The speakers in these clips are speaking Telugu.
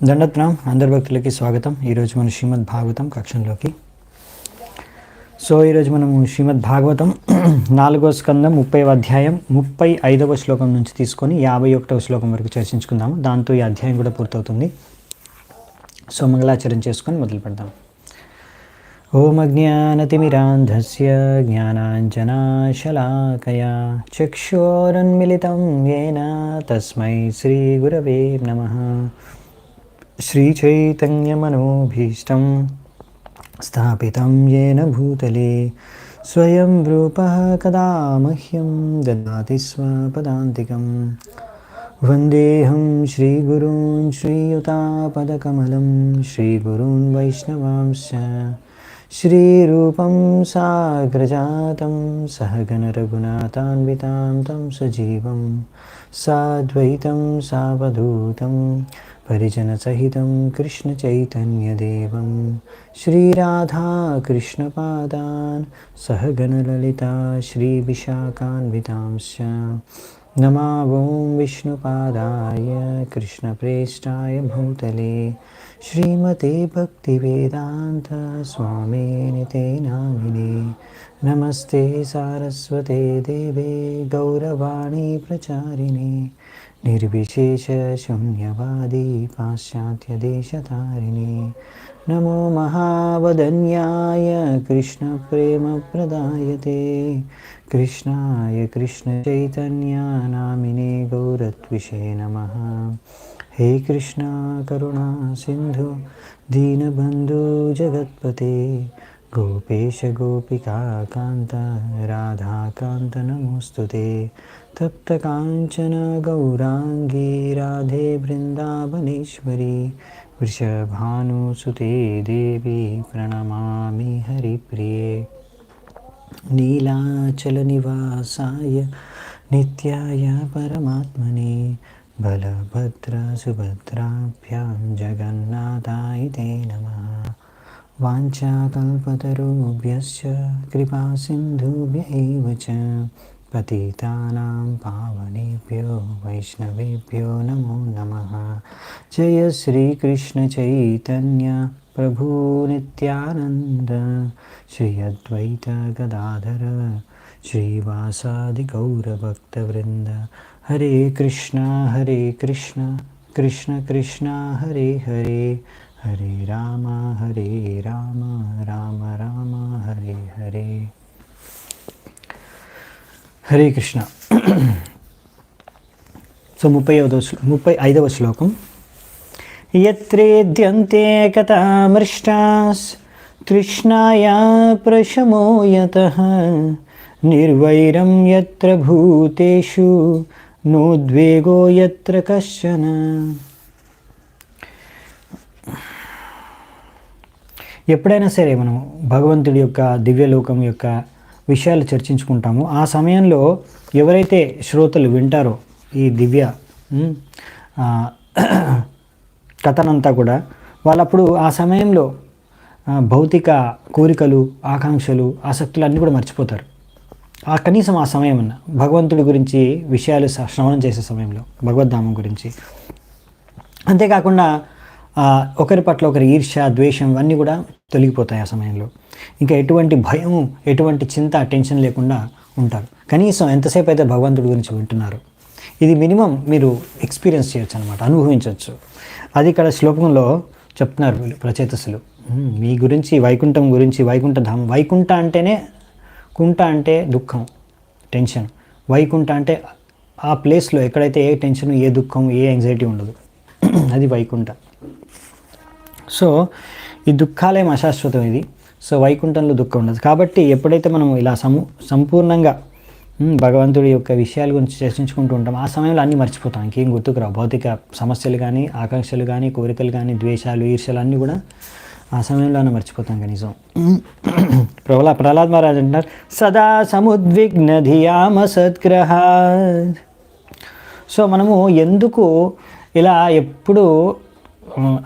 దండత్నం అందరి భక్తులకి స్వాగతం. ఈరోజు మన శ్రీమద్ భాగవతం కక్షంలోకి. ఈరోజు మనము శ్రీమద్ భాగవతం 4వ స్కందం 30వ అధ్యాయం 35వ శ్లోకం నుంచి తీసుకొని 51వ శ్లోకం వరకు చర్చించుకుందాము. దాంతో ఈ అధ్యాయం కూడా పూర్తవుతుంది. మంగళాచరణ చేసుకొని మొదలు పెడదాం. ఓం అజ్ఞానతిమిరాంధస్య జ్ఞానాంజనాశలాకయా చక్షురోన్మిళితం యేన తస్మై శ్రీగురవే నమః. శ్రీచైతన్యమనోభీష్టం స్థాపితం యేన భూతలే స్వయం రూపః కదా మహ్యం దదాతి స్వపదాంతికం. వందేహం శ్రీగురూన్ శ్రీయుతాపదకమలం శ్రీగురూన్ వైష్ణవాంశ్చ శ్రీరూపం సాగ్రజాతం సహగణ రఘునాథాన్వితాం తం సజీవం సాద్వైతం సావధూతం పరిజనసహితం కృష్ణచైతన్యదేవం శ్రీరాధాకృష్ణపాదాన్ సహగణలలితా శ్రీవిశాఖాన్వితాంశ్చ. నమో ఓం విష్ణుపాదాయ కృష్ణప్రేష్టాయ భూతలే శ్రీమతే భక్తివేదాంత స్వామినితే నామినే. నమస్తే సారస్వతే దేవే గౌరవాణి ప్రచారిణే నిర్విశేష శూన్యవాది పాశ్చాత్యదేశతారిణే. నమో మహావదన్యాయ కృష్ణప్రేమప్రదాయతే కృష్ణాయ కృష్ణచైతన్య నామినే గౌరత్విషే నమః. హే కృష్ణ కరుణా సింధు దీనబంధు జగత్పతే గోపేశ గోపికా కాంత రాధాకాంత నమోస్తుతే. తప్త కాంచన గౌరాంగీ రాధే బృందావనేశ్వరి వృషభానుసుతే దేవి ప్రణమామి హరిప్రియే. నీలాచల నివాసాయ నిత్యాయ పరమాత్మనే బలభద్ర సుభద్రాభ్యాం జగన్నాథాయ తే నమః. వాంఛాకల్పతరుభ్యశ్చ కృపా సింధుభ్యైవ చ పతితానాం పావనేభ్యో వైష్ణవేభ్యో నమో నమః. జయ శ్రీకృష్ణ చైతన్య ప్రభు నిత్యానంద శ్రీ అద్వైత గదాధర శ్రీవాసాది గౌరభక్తవృంద. హరే కృష్ణ కృష్ణ కృష్ణ హరే హరే హరే రామ రామ రామ హరే హరే. హరే కృష్ణ. 35వ శ్లోకం. యత్రేద్యంతే కథామృష్టాస్ తృష్ణాయా ప్రశమో యతః నిర్వైరం యత్ర భూతేషు నోద్వేగో యత్ర కశ్చన. ఎప్పుడైనా సరే మనం భగవంతుడి యొక్క దివ్యలోకం యొక్క విషయాలు చర్చించుకుంటాము. ఆ సమయంలో ఎవరైతే శ్రోతలు వింటారో ఈ దివ్య కథనంతా కూడా వాళ్ళప్పుడు ఆ సమయంలో భౌతిక కోరికలు ఆకాంక్షలు ఆసక్తులు అన్నీ కూడా మర్చిపోతారు. కనీసం ఆ సమయం అన్న భగవంతుడి గురించి విషయాలు శ్రవణం చేసే సమయంలో భగవద్ధామం గురించి. అంతేకాకుండా ఒకరి పట్ల ఒకరి ఈర్ష్య ద్వేషం అన్నీ కూడా తొలగిపోతాయి ఆ సమయంలో. ఇంకా ఎటువంటి భయము ఎటువంటి చింత టెన్షన్ లేకుండా ఉంటారు. కనీసం ఎంతసేపు అయితే భగవంతుడి గురించి వింటున్నారు ఇది మినిమం మీరు ఎక్స్పీరియన్స్ చేయొచ్చు అనమాట, అనుభవించవచ్చు. అది ఇక్కడ శ్లోకంలో చెప్తున్నారు రచయితసులు. మీ గురించి వైకుంఠం గురించి, వైకుంఠధామం. వైకుంఠ అంటేనే కుంఠ అంటే దుఃఖం టెన్షన్. వైకుంఠ అంటే ఆ ప్లేస్లో ఎక్కడైతే ఏ టెన్షన్ ఏ దుఃఖం ఏ యాంగ్జైటీ ఉండదు అది వైకుంఠ. ఈ దుఃఖాలేం అశాశ్వతం ఇది. వైకుంఠంలో దుఃఖం ఉండదు. కాబట్టి ఎప్పుడైతే మనం ఇలా సంపూర్ణంగా భగవంతుడి యొక్క విషయాల గురించి చర్చించుకుంటూ ఉంటాం ఆ సమయంలో అన్నీ మర్చిపోతాం. ఇంకేం గుర్తుకురావు. భౌతిక సమస్యలు కానీ ఆకాంక్షలు కానీ కోరికలు కానీ ద్వేషాలు ఈర్ష్యలు అన్నీ కూడా ఆ సమయంలోనే మర్చిపోతాం కనీసం. ప్రహ్లాద్ మహారాజ్ అంటారు సదా సముద్విగ్న ధియామ సద్గ్రహ. మనము ఎందుకు ఇలా ఎప్పుడు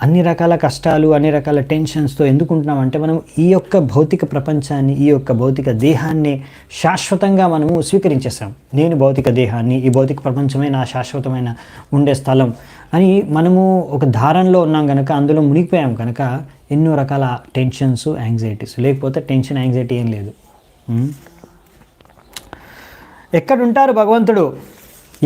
అన్ని రకాల కష్టాలు, అన్ని రకాల టెన్షన్స్తో ఎందుకు ఉంటున్నామంటే మనం ఈ యొక్క భౌతిక ప్రపంచాన్ని, ఈ యొక్క భౌతిక దేహాన్ని శాశ్వతంగా మనము స్వీకరించేసాం. నేను భౌతిక దేహాన్ని, ఈ భౌతిక ప్రపంచమే నా శాశ్వతమైన ఉండే స్థలం అని మనము ఒక ధారణలో ఉన్నాం కనుక, అందులో మునిగిపోయాం కనుక ఎన్నో రకాల టెన్షన్స్, యాంగ్జైటీస్. లేకపోతే టెన్షన్, యాంగ్జైటీ ఏం లేదు. ఎక్కడుంటారు భగవంతుడు?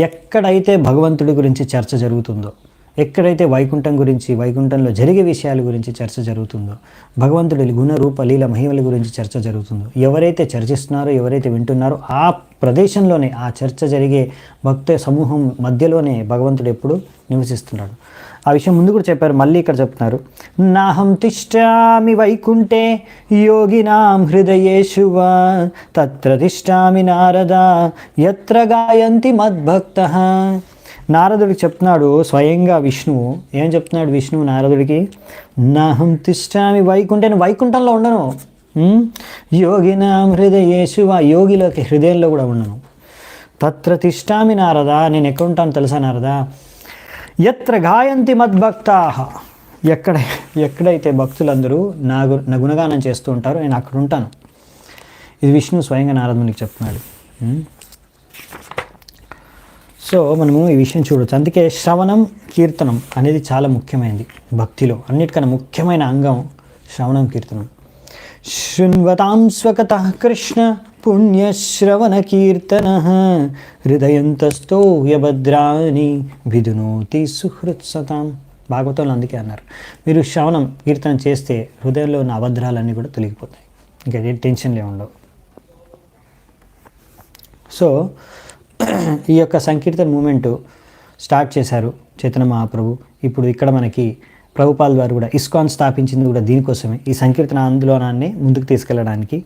ఎక్కడైతే భగవంతుడి గురించి చర్చ జరుగుతుందో, ఎక్కడైతే వైకుంఠం గురించి, వైకుంఠంలో జరిగే విషయాల గురించి చర్చ జరుగుతుందో, భగవంతుడి గుణ రూప లీల మహిమల గురించి చర్చ జరుగుతుందో, ఎవరైతే చర్చిస్తున్నారో, ఎవరైతే వింటున్నారో ఆ ప్రదేశంలోనే, ఆ చర్చ జరిగే భక్త సమూహం మధ్యలోనే భగవంతుడు ఎప్పుడు నివసిస్తున్నాడు. ఆ విషయం ముందు కూడా చెప్పారు, మళ్ళీ ఇక్కడ చెప్తున్నారు. నాహం తిష్టామి వైకుంఠే యోగినాం హృదయేషు వా తత్ర తిష్టామి నారద యత్ర గాయంతి మద్భక్తః. నారదుడికి చెప్తున్నాడు స్వయంగా విష్ణువు. ఏం చెప్తున్నాడు విష్ణువు నారదుడికి? నాహం తిష్టామి వైకుంఠే, నేను వైకుంఠంలో ఉండను. యోగినాం హృదయేషు వా, యోగిలోకి హృదయంలో కూడా ఉండను. తత్ర తిష్టామి నారద, నేను ఎక్కడ ఉంటాను తెలుసా నారదా? యత్ర గాయంతి మద్భక్తాః, ఎక్కడైతే భక్తులందరూ నా గుణగానం చేస్తూ ఉంటారో నేను అక్కడ ఉంటాను. ఇది విష్ణు స్వయంగా నారదునికి చెప్తున్నాడు. సో మనము ఈ విషయం చూడవచ్చు. అందుకే శ్రవణం, కీర్తనం అనేది చాలా ముఖ్యమైనది భక్తిలో. అన్నిటికన్నా ముఖ్యమైన అంగం శ్రవణం, కీర్తనం. శృణ్వతాం స్వకతః కృష్ణ పుణ్యశ్రవణ కీర్తన హృదయంతస్థో యభద్రాని విధునోతి సుహృత్సతాం. భాగవతంలో అందుకే అన్నారు, మీరు శ్రవణం, కీర్తనం చేస్తే హృదయంలో ఉన్న అభద్రాలన్నీ కూడా తొలగిపోతాయి, ఇంకా టెన్షన్లే ఉండవు. సో ఈ యొక్క సంకీర్తన మూమెంటు స్టార్ట్ చేశారు చైతన్య మహాప్రభు. ఇప్పుడు ఇక్కడ మనకి ప్రభుపాల్ గారు కూడా ఇస్కాన్ స్థాపించింది కూడా దీనికోసమే, ఈ సంకీర్తన ఆందోళనాన్ని ముందుకు తీసుకెళ్ళడానికి.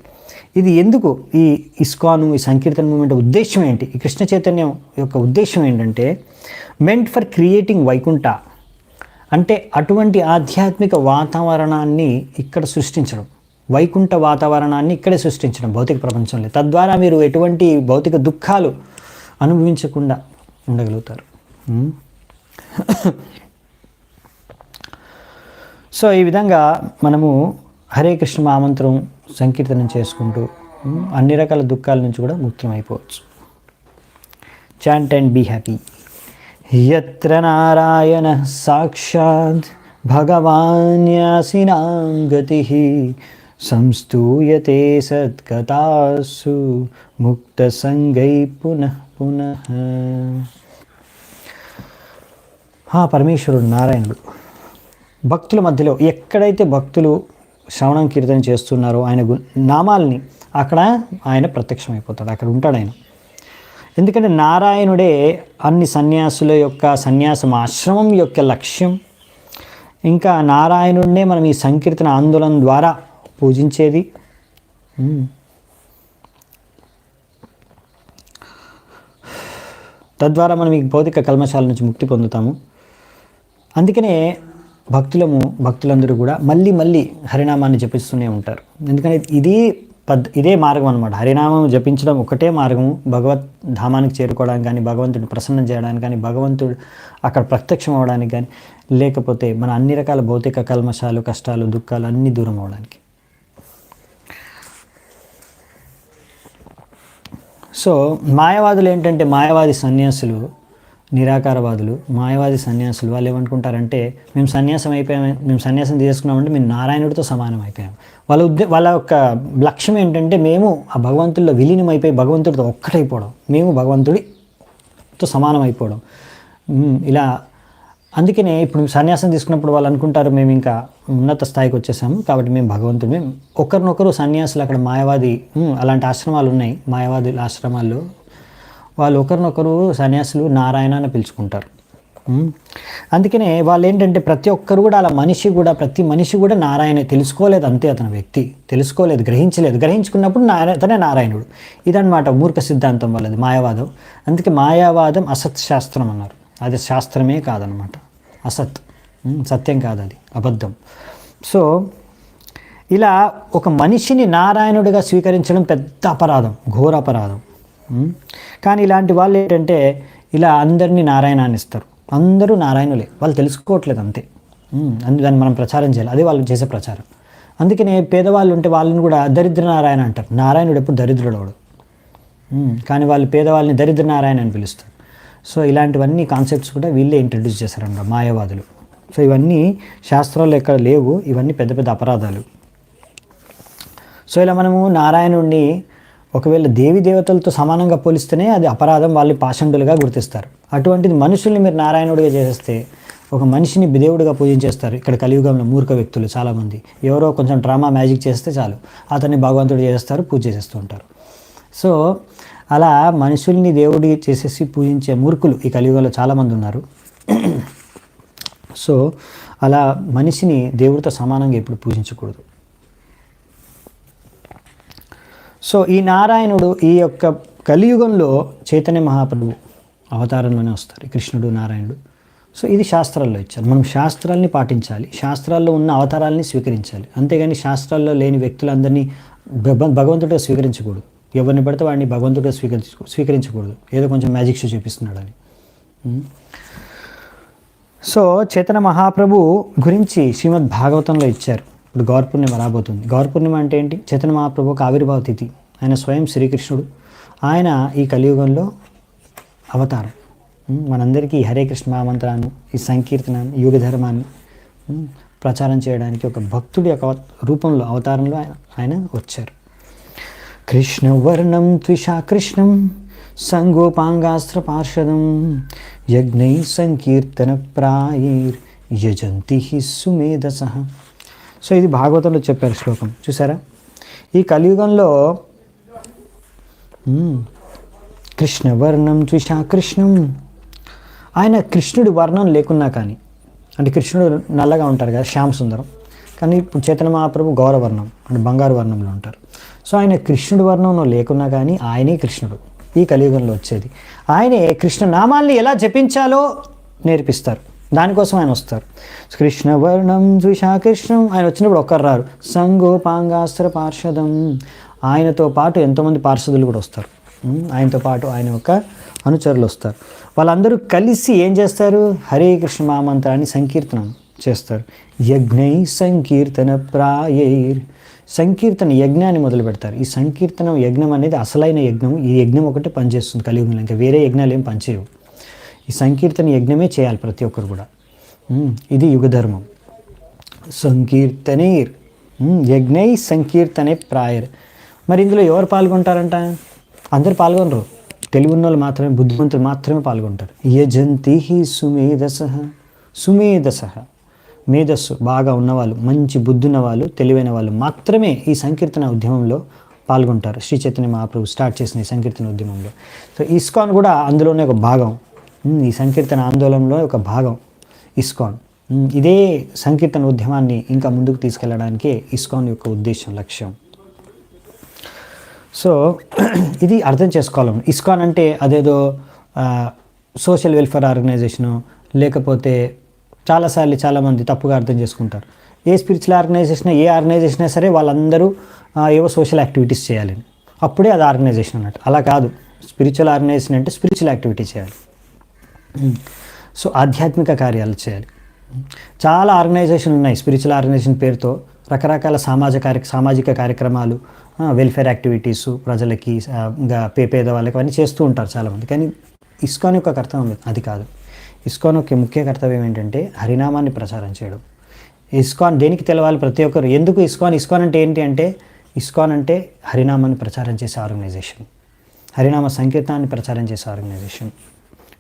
ఇది ఎందుకు ఈ ఇస్కాను, ఈ సంకీర్తన మూమెంట్ ఉద్దేశం ఏంటి? ఈ కృష్ణ చైతన్యం యొక్క ఉద్దేశం ఏంటంటే మెంట్ ఫర్ క్రియేటింగ్ వైకుంఠ, అంటే అటువంటి ఆధ్యాత్మిక వాతావరణాన్ని ఇక్కడ సృష్టించడం, వైకుంఠ వాతావరణాన్ని ఇక్కడే సృష్టించడం భౌతిక ప్రపంచంలో. తద్వారా మీరు ఎటువంటి భౌతిక దుఃఖాలు అనుభవించకుండా ఉండగలుగుతారు. సో ఈ విధంగా మనము హరే కృష్ణ మహామంత్రం సంకీర్తనం చేసుకుంటూ అన్ని రకాల దుఃఖాల నుంచి కూడా ముక్తం అయిపోవచ్చు. Chant and be happy. యత్ర నారాయణ సాక్షాత్ భగవాన్యాసినాం గతిః సంస్తూయతే సత్కథాసు ముక్త సంగై పునః పునః. పరమేశ్వరుడు నారాయణుడు భక్తుల మధ్యలో ఎక్కడైతే భక్తులు శ్రవణం, కీర్తన చేస్తున్నారో ఆయన నామాల్ని, అక్కడ ఆయన ప్రత్యక్షమైపోతాడు, అక్కడ ఉంటాడు ఆయన. ఎందుకంటే నారాయణుడే అన్ని సన్యాసుల యొక్క సన్యాసం ఆశ్రమం యొక్క లక్ష్యం. ఇంకా నారాయణుడినే మనం ఈ సంకీర్తన ఆందోళన ద్వారా పూజించేది. తద్వారా మనం ఈ భౌతిక కల్మశాల నుంచి ముక్తి పొందుతాము. అందుకనే భక్తులందరూ కూడా మళ్ళీ మళ్ళీ హరినామాన్ని జపిస్తూనే ఉంటారు. ఎందుకంటే ఇదే మార్గం అనమాట. హరినామం జపించడం ఒకటే మార్గము భగవత్ ధామానికి చేరుకోవడానికి కానీ, భగవంతుడిని ప్రసన్నం చేయడానికి కానీ, భగవంతుడు అక్కడ ప్రత్యక్షం అవ్వడానికి కానీ, లేకపోతే మన అన్ని రకాల భౌతిక కల్మశాలు, కష్టాలు, దుఃఖాలు అన్నీ దూరం అవ్వడానికి. సో మాయావాదులు ఏంటంటే, మాయావాది సన్యాసులు, నిరాకారవాదులు, మాయావాది సన్యాసులు వాళ్ళు ఏమనుకుంటారంటే, మేము సన్యాసం తీసుకున్నామంటే మేము నారాయణుడితో సమానం అయిపోయాం. వాళ్ళ యొక్క లక్ష్యం ఏంటంటే, మేము ఆ భగవంతుడిలో విలీనం అయిపోయి భగవంతుడితో ఒక్కటైపోవడం, మేము భగవంతుడితో సమానం అయిపోవడం. ఇలా అందుకనే ఇప్పుడు సన్యాసం తీసుకున్నప్పుడు వాళ్ళు అనుకుంటారు మేము ఇంకా ఉన్నత స్థాయికి వచ్చేసాము కాబట్టి మేము భగవంతుడు. మేము ఒకరినొకరు సన్యాసులు, అక్కడ మాయావాది అలాంటి ఆశ్రమాలు ఉన్నాయి, మాయావాదుల ఆశ్రమాల్లో వాళ్ళు ఒకరినొకరు సన్యాసులు నారాయణ అని పిలుచుకుంటారు. అందుకనే వాళ్ళు ఏంటంటే ప్రతి ఒక్కరు కూడా అలా ప్రతి మనిషి కూడా నారాయణ తెలుసుకోలేదు, అంతే అతని వ్యక్తి తెలుసుకోలేదు, గ్రహించుకున్నప్పుడు అతనే నారాయణుడు. ఇదన్నమాట మూర్ఖ సిద్ధాంతం వాళ్ళది, మాయావాదం. అందుకే మాయావాదం అసత్ శాస్త్రం అన్నారు. అది శాస్త్రమే కాదనమాట, అసత్, సత్యం కాదు, అది అబద్ధం. సో ఇలా ఒక మనిషిని నారాయణుడిగా స్వీకరించడం పెద్ద అపరాధం, ఘోర అపరాధం. కానీ ఇలాంటి వాళ్ళు ఏంటంటే ఇలా అందరినీ నారాయణాన్ని ఇస్తారు, అందరూ నారాయణులే, వాళ్ళు తెలుసుకోవట్లేదు అంతే. దాన్ని మనం ప్రచారం చేయాలి, అదే వాళ్ళు చేసే ప్రచారం. అందుకనే పేదవాళ్ళు ఉంటే వాళ్ళని కూడా దరిద్ర నారాయణ అంటారు. నారాయణుడు ఎప్పుడు దరిద్రుడు అవడు, కానీ వాళ్ళు పేదవాళ్ళని దరిద్ర నారాయణ అని పిలుస్తారు. సో ఇలాంటివన్నీ కాన్సెప్ట్స్ కూడా వీళ్ళే ఇంట్రడ్యూస్ చేశారన్నమాట, మాయావాదులు. సో ఇవన్నీ శాస్త్రాల్లో ఎక్కడ లేవు, ఇవన్నీ పెద్ద పెద్ద అపరాధాలు. సో ఇలా మనము నారాయణుడిని ఒకవేళ దేవి దేవతలతో సమానంగా పోలిస్తేనే అది అపరాధం, వాళ్ళు పాషండులుగా గుర్తిస్తారు. అటువంటిది మనుషుల్ని మీరు నారాయణుడిగా చేసేస్తే, ఒక మనిషిని దేవుడిగా పూజించేస్తారు. ఇక్కడ కలియుగంలో మూర్ఖ వ్యక్తులు చాలామంది, ఎవరో కొంచెం డ్రామా మ్యాజిక్ చేస్తే చాలు అతన్ని భగవంతుడు చేస్తారు, పూజ చేసేస్తూ ఉంటారు. సో అలా మనుషుల్ని దేవుడి చేసేసి పూజించే మూర్ఖులు ఈ కలియుగంలో చాలామంది ఉన్నారు. సో అలా మనిషిని దేవుడితో సమానంగా ఎప్పుడు పూజించకూడదు. సో ఈ నారాయణుడు ఈ యొక్క కలియుగంలో చైతన్య మహాప్రభువు అవతారంలోనే వస్తారు, కృష్ణుడు నారాయణుడు. సో ఇది శాస్త్రాల్లో ఇచ్చారు. మనం శాస్త్రాల్ని పాటించాలి, శాస్త్రాల్లో ఉన్న అవతారాలని స్వీకరించాలి. అంతేగాని శాస్త్రాల్లో లేని వ్యక్తులందరినీ భగవంతుడిగా స్వీకరించకూడదు. ఎవరిని పడితే వాడిని భగవంతుడిగా స్వీకరించకూడదు, ఏదో కొంచెం magic show చూపిస్తున్నాడని. So Chaitanya Mahaprabhu గురించి శ్రీమద్ భాగవతంలో ఇచ్చారు. ఇప్పుడు గౌర పూర్ణిమ రాబోతుంది. గౌర పూర్ణిమ అంటే ఏంటి? చైతన్య మహాప్రభుకు ఆవిర్భావ తిథి. ఆయన స్వయం శ్రీకృష్ణుడు, ఆయన ఈ కలియుగంలో అవతారం. మనందరికీ హరే కృష్ణ మహామంత్రాన్ని, ఈ సంకీర్తనాన్ని, యుగ ధర్మాన్ని ప్రచారం చేయడానికి ఒక భక్తుడి యొక్క రూపంలో, అవతారంలో ఆయన వచ్చారు. కృష్ణవర్ణం త్విషా కృష్ణం సంగోపాంగాస్త్ర పార్షదం యజ్ఞై సంకీర్తన ప్రాయైర్ యజంతి సుమేధసః. సో ఇది భాగవతంలో చెప్పారు శ్లోకం, చూసారా? ఈ కలియుగంలో కృష్ణవర్ణం త్విషా కృష్ణం, ఆయన కృష్ణుడి వర్ణం లేకున్నా కానీ, అంటే కృష్ణుడు నల్లగా ఉంటారు కదా, శ్యామ సుందరం, కానీ ఇప్పుడు చైతన్య మహాప్రభు గౌరవర్ణం అంటే బంగారు వర్ణంలో ఉంటారు. సో ఆయన కృష్ణుడి వర్ణంలో లేకున్నా కానీ ఆయనే కృష్ణుడు ఈ కలియుగంలో వచ్చేది. ఆయనే కృష్ణ నామాల్ని ఎలా జపించాలో నేర్పిస్తారు, దానికోసం ఆయన వస్తారు. కృష్ణవర్ణం ద్విషా కృష్ణం, ఆయన వచ్చినప్పుడు ఒక్కరు రారు. సంగోపాంగాస్త్ర పార్షదం, ఆయనతో పాటు ఎంతోమంది పార్షదులు కూడా వస్తారు. ఆయనతో పాటు ఆయన యొక్క అనుచరులు వస్తారు. వాళ్ళందరూ కలిసి ఏం చేస్తారు? హరే కృష్ణ మహామంత్రాన్ని సంకీర్తనం చేస్తారు. యజ్ఞై సంకీర్తన ప్రాయైర్, సంకీర్తన యజ్ఞాన్ని మొదలు పెడతారు. ఈ సంకీర్తనం యజ్ఞం అనేది అసలైన యజ్ఞం. ఈ యజ్ఞం ఒకటి పనిచేస్తుంది కలియుగంలో, ఇంకా వేరే యజ్ఞాలు ఏం పనిచేయవు. ఈ సంకీర్తన యజ్ఞమే చేయాలి ప్రతి ఒక్కరు కూడా. ఇది యుగధర్మం. సంకీర్తనైర్ యజ్ఞై సంకీర్తనే ప్రాయర్. మరి ఇందులో ఎవరు పాల్గొంటారంట? అందరు పాల్గొనరు, తెలివి ఉన్న వాళ్ళు మాత్రమే, బుద్ధిమంతులు మాత్రమే పాల్గొంటారు. యజంతి సుమేధసః, సుమేధసః మేధస్సు బాగా ఉన్నవాళ్ళు, మంచి బుద్ధి ఉన్న వాళ్ళు, తెలివైన వాళ్ళు మాత్రమే ఈ సంకీర్తన ఉద్యమంలో పాల్గొంటారు. శ్రీ చైతన్య మహాప్రభు స్టార్ట్ చేసిన ఈ సంకీర్తన ఉద్యమంలో. సో ఇస్కాన్ కూడా అందులోనే ఒక భాగం, ఈ సంకీర్తన ఆందోళనలో ఒక భాగం ఇస్కాన్. ఇదే సంకీర్తన ఉద్యమాన్ని ఇంకా ముందుకు తీసుకెళ్ళడానికే ఇస్కాన్ యొక్క ఉద్దేశం, లక్ష్యం. సో ఇది అర్థం చేసుకోవాలి. ఇస్కాన్ అంటే అదేదో సోషల్ వెల్ఫేర్ ఆర్గనైజేషను, లేకపోతే చాలామంది తప్పుగా అర్థం చేసుకుంటారు. ఏ స్పిరిచువల్ ఆర్గనైజేషన్, ఏ ఆర్గనైజేషన్ అయినా సరే వాళ్ళందరూ ఏవో సోషల్ యాక్టివిటీస్ చేయాలని, అప్పుడే అది ఆర్గనైజేషన్ అన్నట్టు. అలా కాదు. స్పిరిచువల్ ఆర్గనైజేషన్ అంటే స్పిరిచువల్ యాక్టివిటీ చేయాలి. సో ఆధ్యాత్మిక కార్యాలు చేయాలి. చాలా ఆర్గనైజేషన్ ఉన్నాయి స్పిరిచువల్ ఆర్గనైజేషన్ పేరుతో, రకరకాల సామాజిక కార్యక్రమాలు, వెల్ఫేర్ యాక్టివిటీసు, ప్రజలకి ఇంకా పేదవాళ్ళకి అవన్నీ చేస్తూ ఉంటారు చాలామంది. కానీ ఇస్కాన్ యొక్క కర్తవ్యం అది కాదు. ఇస్కాన్ యొక్క ముఖ్య కర్తవ్యం ఏంటంటే హరినామాన్ని ప్రచారం చేయడం. ఇస్కాన్ దేనికి తెలవాలి ప్రతి ఒక్కరు? ఎందుకు ఇస్కాన్ అంటే ఏంటి అంటే, ఇస్కాన్ అంటే హరినామాన్ని ప్రచారం చేసే ఆర్గనైజేషన్, హరినామ సంకీర్తనాన్ని ప్రచారం చేసే ఆర్గనైజేషన్,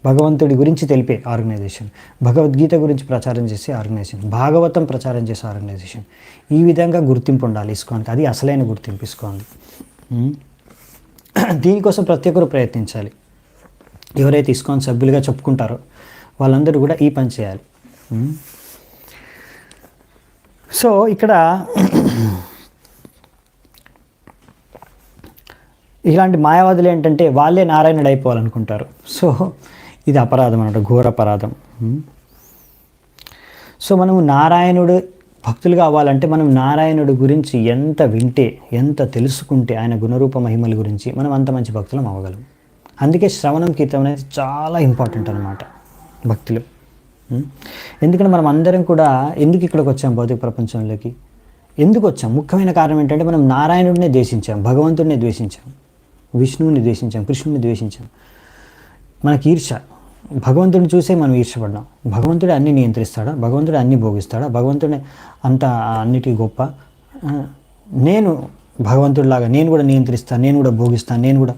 భగవంతుడి గురించి తెలిపే ఆర్గనైజేషన్, భగవద్గీత గురించి ప్రచారం చేసే ఆర్గనైజేషన్, భాగవతం ప్రచారం చేసే ఆర్గనైజేషన్. ఈ విధంగా గుర్తింపు ఉండాలి ఇస్కాన్కి. అది అసలైన గుర్తింపు ఇస్కాన్. దీనికోసం ప్రతి ఒక్కరు ప్రయత్నించాలి. ఎవరైతే ఇస్కాన్ సభ్యులుగా చెప్పుకుంటారో వాళ్ళందరూ కూడా ఈ పని చేయాలి. సో ఇక్కడ ఇలాంటి మాయావాదులు ఏంటంటే వాళ్ళే నారాయణుడు అయిపోవాలనుకుంటారు. సో ఇది అపరాధం అన్నమాట, ఘోర అపరాధం. సో మనము నారాయణుడు భక్తులుగా అవ్వాలంటే మనం నారాయణుడి గురించి ఎంత వింటే, ఎంత తెలుసుకుంటే, ఆయన గుణరూప మహిమల గురించి మనం అంత మంచి భక్తులం అవ్వగలం. అందుకే శ్రవణం కీర్తనం అనేది చాలా ఇంపార్టెంట్ అన్నమాట భక్తులు. ఎందుకంటే మనం అందరం కూడా ఎందుకు ఇక్కడికి వచ్చాం భౌతిక ప్రపంచంలోకి, ఎందుకు వచ్చాం? ముఖ్యమైన కారణం ఏంటంటే మనం నారాయణుడినే ద్వేషించాం, భగవంతుడిని ద్వేషించాం, విష్ణువుని ద్వేషించాం, కృష్ణుని ద్వేషించాం. మనకి ఈర్ష, భగవంతుడిని చూసే మనం ఈర్షపడ్డాం. భగవంతుడే అన్నీ నియంత్రిస్తాడా? భగవంతుడే అన్నీ భోగిస్తాడా? భగవంతుడే అంత అన్నిటికీ గొప్ప? నేను భగవంతుడిలాగా నేను కూడా నియంత్రిస్తాను, నేను కూడా భోగిస్తాను, నేను కూడా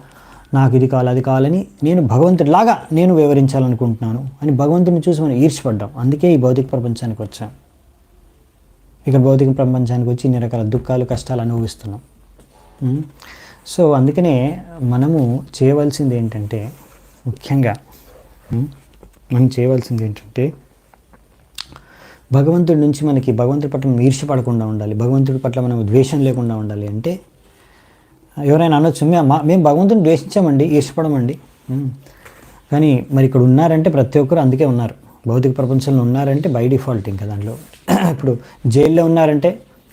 నాకు ఇది కావాలి అది కావాలని నేను భగవంతుడిలాగా నేను వివరించాలనుకుంటున్నాను అని భగవంతుడిని చూసి మనం ఈర్షపడ్డాం. అందుకే ఈ భౌతిక ప్రపంచానికి వచ్చాం. ఇక భౌతిక ప్రపంచానికి వచ్చి ఇన్ని రకాల దుఃఖాలు కష్టాలు అనుభవిస్తున్నాం. సో అందుకనే మనము చేయవలసింది ఏంటంటే, ముఖ్యంగా మనం చేయవలసింది ఏంటంటే, భగవంతుడి నుంచి మనకి భగవంతుడి పట్ల మనం ఈర్ష్యపడకుండా ఉండాలి, భగవంతుడి పట్ల మనం ద్వేషం లేకుండా ఉండాలి. అంటే ఎవరైనా అనొచ్చు, మేము భగవంతుని ద్వేషించామండి, ఈర్ష్యపడమండి. కానీ మరి ఇక్కడ ఉన్నారంటే ప్రతి ఒక్కరు అందుకే ఉన్నారు. భౌతిక ప్రపంచంలో ఉన్నారంటే బై డిఫాల్ట్ ఇంకా దాంట్లో. ఇప్పుడు జైల్లో ఉన్నారంటే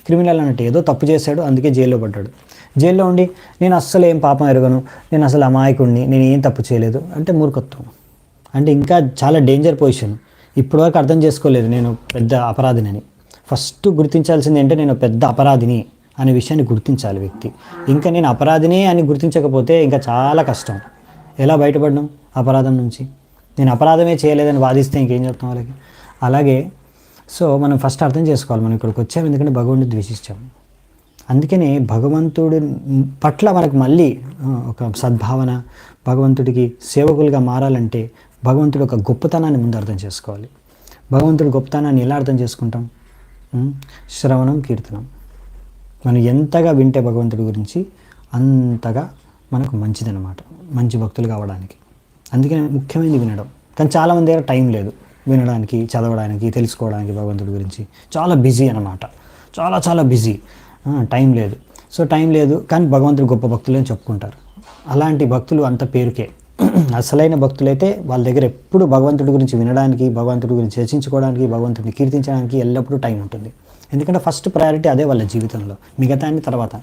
క్రిమినల్ అన్నట్టు, ఏదో తప్పు చేశాడు అందుకే జైల్లో పడ్డాడు. జైల్లో ఉండి నేను అస్సలు ఏం పాపం ఎరగను, నేను అసలు అమాయకుడిని, నేను ఏం తప్పు చేయలేదు అంటే మూర్ఖత్వం. అంటే ఇంకా చాలా డేంజర్ పొజిషన్. ఇప్పటివరకు అర్థం చేసుకోలేదు నేను పెద్ద అపరాధిని. ఫస్ట్ గుర్తించాల్సింది ఏంటంటే నేను పెద్ద అపరాధిని అనే విషయాన్ని గుర్తించాలి వ్యక్తి. ఇంకా నేను అపరాధినే అని గుర్తించకపోతే ఇంకా చాలా కష్టం. ఎలా బయటపడడం అపరాధం నుంచి? నేను అపరాధమే చేయలేదని వాదిస్తే ఇంకేం చెప్తాం వాళ్ళకి? అలాగే సో మనం ఫస్ట్ అర్థం చేసుకోవాలి, మనం ఇక్కడికి వచ్చాము ఎందుకంటే భగవంతుడిని ద్వేషించాము. అందుకనే భగవంతుడి పట్ల మనకు మళ్ళీ ఒక సద్భావన, భగవంతుడికి సేవకులుగా మారాలంటే భగవంతుడి ఒక గొప్పతనాన్ని ముందు అర్థం చేసుకోవాలి. భగవంతుడి గొప్పతనాన్ని ఎలా అర్థం చేసుకుంటాం? శ్రవణం, కీర్తనం. మనం ఎంతగా వింటే భగవంతుడి గురించి అంతగా మనకు మంచిదన్నమాట, మంచి భక్తులు కావడానికి. అందుకని ముఖ్యమైనది వినడం. కానీ చాలామంది దగ్గర టైం లేదు వినడానికి, చదవడానికి, తెలుసుకోవడానికి భగవంతుడి గురించి. చాలా బిజీ అన్నమాట, చాలా చాలా బిజీ, టైం లేదు. సో టైం లేదు కానీ భగవంతుడు గొప్ప భక్తులు అని చెప్పుకుంటారు. అలాంటి భక్తులు అంత పేరుకే. అసలైన భక్తులైతే వాళ్ళ దగ్గర ఎప్పుడు భగవంతుడి గురించి వినడానికి, భగవంతుడి గురించి చర్చించుకోవడానికి, భగవంతుడిని కీర్తించడానికి ఎల్లప్పుడూ టైం ఉంటుంది. ఎందుకంటే ఫస్ట్ ప్రయారిటీ అదే వాళ్ళ జీవితంలో, మిగతాన్ని తర్వాత.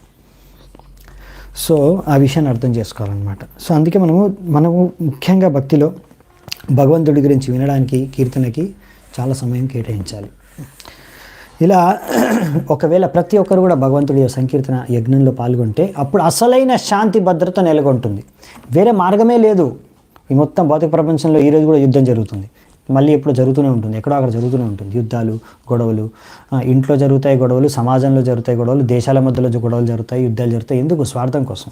సో ఆ విషయాన్ని అర్థం చేసుకోవాలన్నమాట. సో అందుకే మనము ముఖ్యంగా భక్తిలో భగవంతుడి గురించి వినడానికి, కీర్తనకి చాలా సమయం కేటాయించాలి. ఇలా ఒకవేళ ప్రతి ఒక్కరు కూడా భగవంతుడి సంకీర్తన యజ్ఞంలో పాల్గొంటే అప్పుడు అసలైన శాంతి భద్రత నెలకొంటుంది. వేరే మార్గమే లేదు. ఈ మొత్తం భౌతిక ప్రపంచంలో ఈరోజు కూడా యుద్ధం జరుగుతుంది, మళ్ళీ ఎప్పుడు జరుగుతూనే ఉంటుంది, ఎక్కడో అక్కడ జరుగుతూనే ఉంటుంది. యుద్ధాలు, గొడవలు, ఇంట్లో జరుగుతాయి గొడవలు, సమాజంలో జరుగుతాయి గొడవలు, దేశాల మధ్యలో గొడవలు జరుగుతాయి, యుద్ధాలు జరుగుతాయి. ఎందుకు? స్వార్థం కోసం.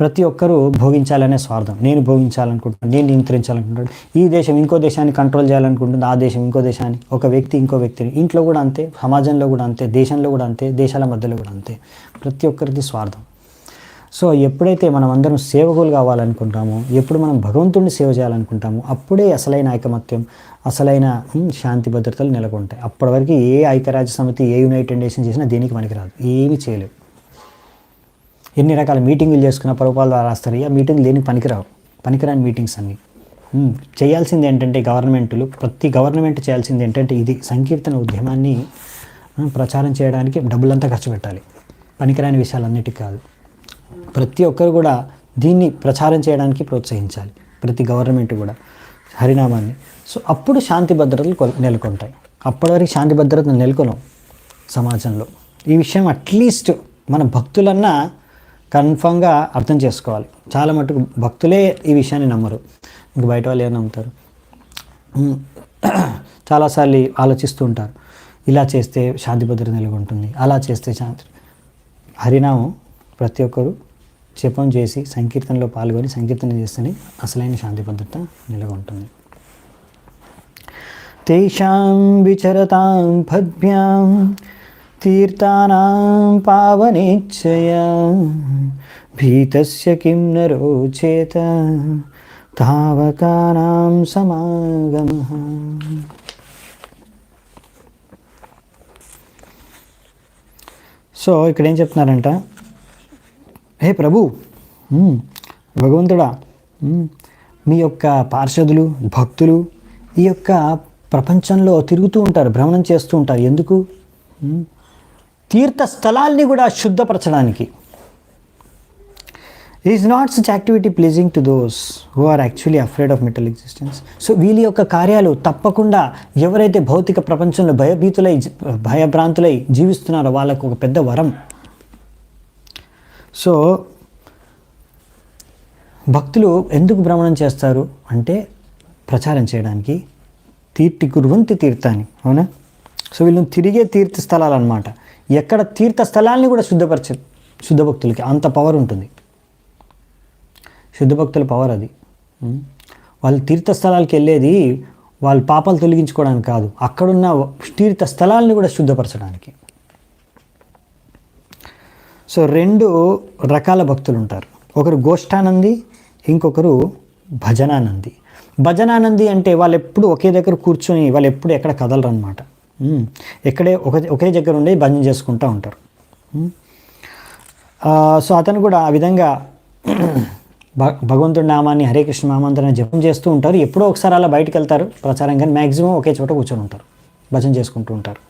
ప్రతి ఒక్కరూ భోగించాలనే స్వార్థం. నేను భోగించాలనుకుంటున్నాను, నేను నియంత్రించాలనుకుంటున్నాను. ఈ దేశం ఇంకో దేశాన్ని కంట్రోల్ చేయాలనుకుంటుంది, ఆ దేశం ఇంకో దేశాన్ని, ఒక వ్యక్తి ఇంకో వ్యక్తిని. ఇంట్లో కూడా అంతే, సమాజంలో కూడా అంతే, దేశంలో కూడా అంతే, దేశాల మధ్యలో కూడా అంతే. ప్రతి ఒక్కరిది స్వార్థం. సో ఎప్పుడైతే మనం అందరం సేవకులు కావాలనుకుంటామో, ఎప్పుడు మనం భగవంతుడిని సేవ చేయాలనుకుంటామో అప్పుడే అసలైన ఐకమత్యం, అసలైన శాంతి భద్రతలు నెలకొంటాయి. అప్పటి వరకు ఏ ఐక్యరాజ్య సమితి, ఏ యునైటెడ్ నేషన్ చేసినా దేనికి పనికిరాదు, ఏమీ చేయలేవు. ఎన్ని రకాల మీటింగులు చేసుకున్న ప్రభుపాలు రాస్తారు, ఆ మీటింగ్లు దేనికి పనికిరాని మీటింగ్స్ అన్నీ. చేయాల్సింది ఏంటంటే గవర్నమెంట్లు, ప్రతి గవర్నమెంట్ చేయాల్సింది ఏంటంటే ఇది సంకీర్తన ఉద్యమాన్ని ప్రచారం చేయడానికి డబ్బులంతా ఖర్చు పెట్టాలి, పనికిరాని విషయాలన్నిటికీ కాదు. ప్రతి ఒక్కరు కూడా దీన్ని ప్రచారం చేయడానికి ప్రోత్సహించాలి, ప్రతి గవర్నమెంట్ కూడా హరినామాన్ని. సో అప్పుడు శాంతి భద్రతలు నెలకొంటాయి. అప్పటి వరకు శాంతి భద్రతలు నెలకొనం సమాజంలో. ఈ విషయం అట్లీస్ట్ మన భక్తులన్నా కన్ఫామ్గా అర్థం చేసుకోవాలి. చాలా మటుకు భక్తులే ఈ విషయాన్ని నమ్మరు, ఇంక బయట వాళ్ళు ఏమైనా నమ్ముతారు. చాలాసార్లు ఆలోచిస్తూ ఉంటారు, ఇలా చేస్తే శాంతి భద్రత నెలకొంటుంది, అలా చేస్తే శాంతి. హరినామం ప్రతి ఒక్కరు జపం చేసి సంకీర్తనలో పాల్గొని సంకీర్తన చేస్తేనే అసలైన శాంతి భద్రత నెలకొంటుంది. తేషాం విచరతాం పద్భ్యాం తీర్థానాం పావనేచ్ఛయా భీతస్య కిం న రోచేత తావకానాం సమాగమః. సో ఇక్కడ ఏం చెప్తున్నారంట, హే ప్రభు, భగవంతుడా, మీ యొక్క పార్షదులు, భక్తులు ఈ యొక్క ప్రపంచంలో తిరుగుతూ ఉంటారు, భ్రమణం చేస్తూ ఉంటారు. ఎందుకు? తీర్థ స్థలాల్ని కూడా శుద్ధపరచడానికి. Is not such activity pleasing to those who are actually afraid of metal existence. So వీళ్ళ యొక్క కార్యాలు తప్పకుండా ఎవరైతే భౌతిక ప్రపంచంలో భయభ్రాంతులై జీవిస్తున్నారో వాళ్ళకు ఒక పెద్ద వరం. సో భక్తులు ఎందుకు భ్రమణం చేస్తారు అంటే ప్రచారం చేయడానికి. తీర్థి కుర్వంతి తీర్థాన్ని, అవునా? సో వీళ్ళు తిరిగే తీర్థస్థలాలు అనమాట. ఎక్కడ తీర్థస్థలాల్ని కూడా శుద్ధ భక్తులకి అంత పవర్ ఉంటుంది. శుద్ధ భక్తుల పవర్ అది. వాళ్ళు తీర్థస్థలాలకు వెళ్ళేది వాళ్ళ పాపాలు తొలగించుకోవడానికి కాదు, అక్కడున్న తీర్థస్థలాల్ని కూడా శుద్ధపరచడానికి. సో 2 రకాల భక్తులు ఉంటారు. ఒకరు గోష్ఠానంది, ఇంకొకరు భజనానంది. భజనానంది అంటే వాళ్ళు ఎప్పుడు ఒకే దగ్గర కూర్చొని వాళ్ళు ఎప్పుడు ఎక్కడ కదలరు అనమాట. ఎక్కడే ఒకే దగ్గర ఉండి భజన చేసుకుంటూ ఉంటారు. సో అతను కూడా ఆ విధంగా భగవంతుడి నామాన్ని, హరే కృష్ణ నామాంతరాన్ని జపం చేస్తూ ఉంటారు. ఎప్పుడో ఒకసారి అలా బయటకు వెళ్తారు ప్రచారం, కానీ మ్యాక్సిమం ఒకే చోట కూర్చొని ఉంటారు, భజన చేసుకుంటూ ఉంటారు.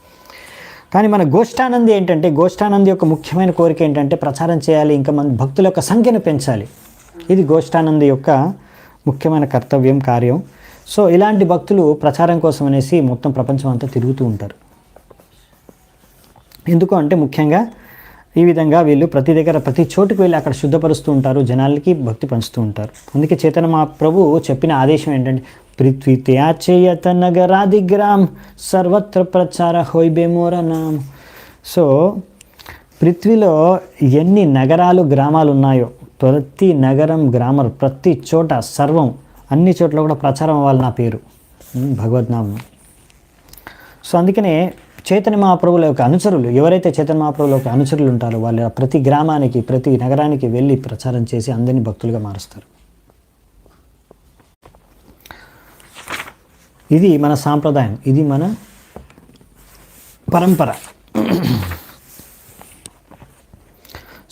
కానీ మన గోష్ఠానంది ఏంటంటే, గోష్ఠానంది యొక్క ముఖ్యమైన కోరిక ఏంటంటే ప్రచారం చేయాలి, ఇంకా మన భక్తుల యొక్క సంఖ్యను పెంచాలి. ఇది గోష్ఠానంది యొక్క ముఖ్యమైన కర్తవ్యం, కార్యం. సో ఇలాంటి భక్తులు ప్రచారం కోసం అనేసి మొత్తం ప్రపంచం అంతా తిరుగుతూ ఉంటారు. ఎందుకు అంటే ముఖ్యంగా ఈ విధంగా వీళ్ళు ప్రతి చోటుకు వెళ్ళి అక్కడ శుద్ధపరుస్తూ ఉంటారు, జనాలకి భక్తి పంచుతూ ఉంటారు. అందుకే చైతన్య మహాప్రభు చెప్పిన ఆదేశం ఏంటంటే పృథ్వీ త్యాచేయత నగరాదిగ్రామ్ సర్వత్ర ప్రచార హోయిబే మోర నామ్. సో పృథ్వీలో ఎన్ని నగరాలు గ్రామాలు ఉన్నాయో ప్రతి నగరం గ్రామం ప్రతి చోట సర్వం అన్ని చోట్ల కూడా ప్రచారం అవ్వాలి నా పేరు, భగవద్నామం. సో అందుకనే చైతన్య మహాప్రభుల యొక్క అనుచరులు, ఎవరైతే చైతన్య మహాప్రభుల యొక్క అనుచరులు ఉంటారో వాళ్ళు ప్రతి గ్రామానికి ప్రతి నగరానికి వెళ్ళి ప్రచారం చేసి అందరినీ భక్తులుగా మారుస్తారు. ఇది మన సాంప్రదాయం, ఇది మన పరంపర.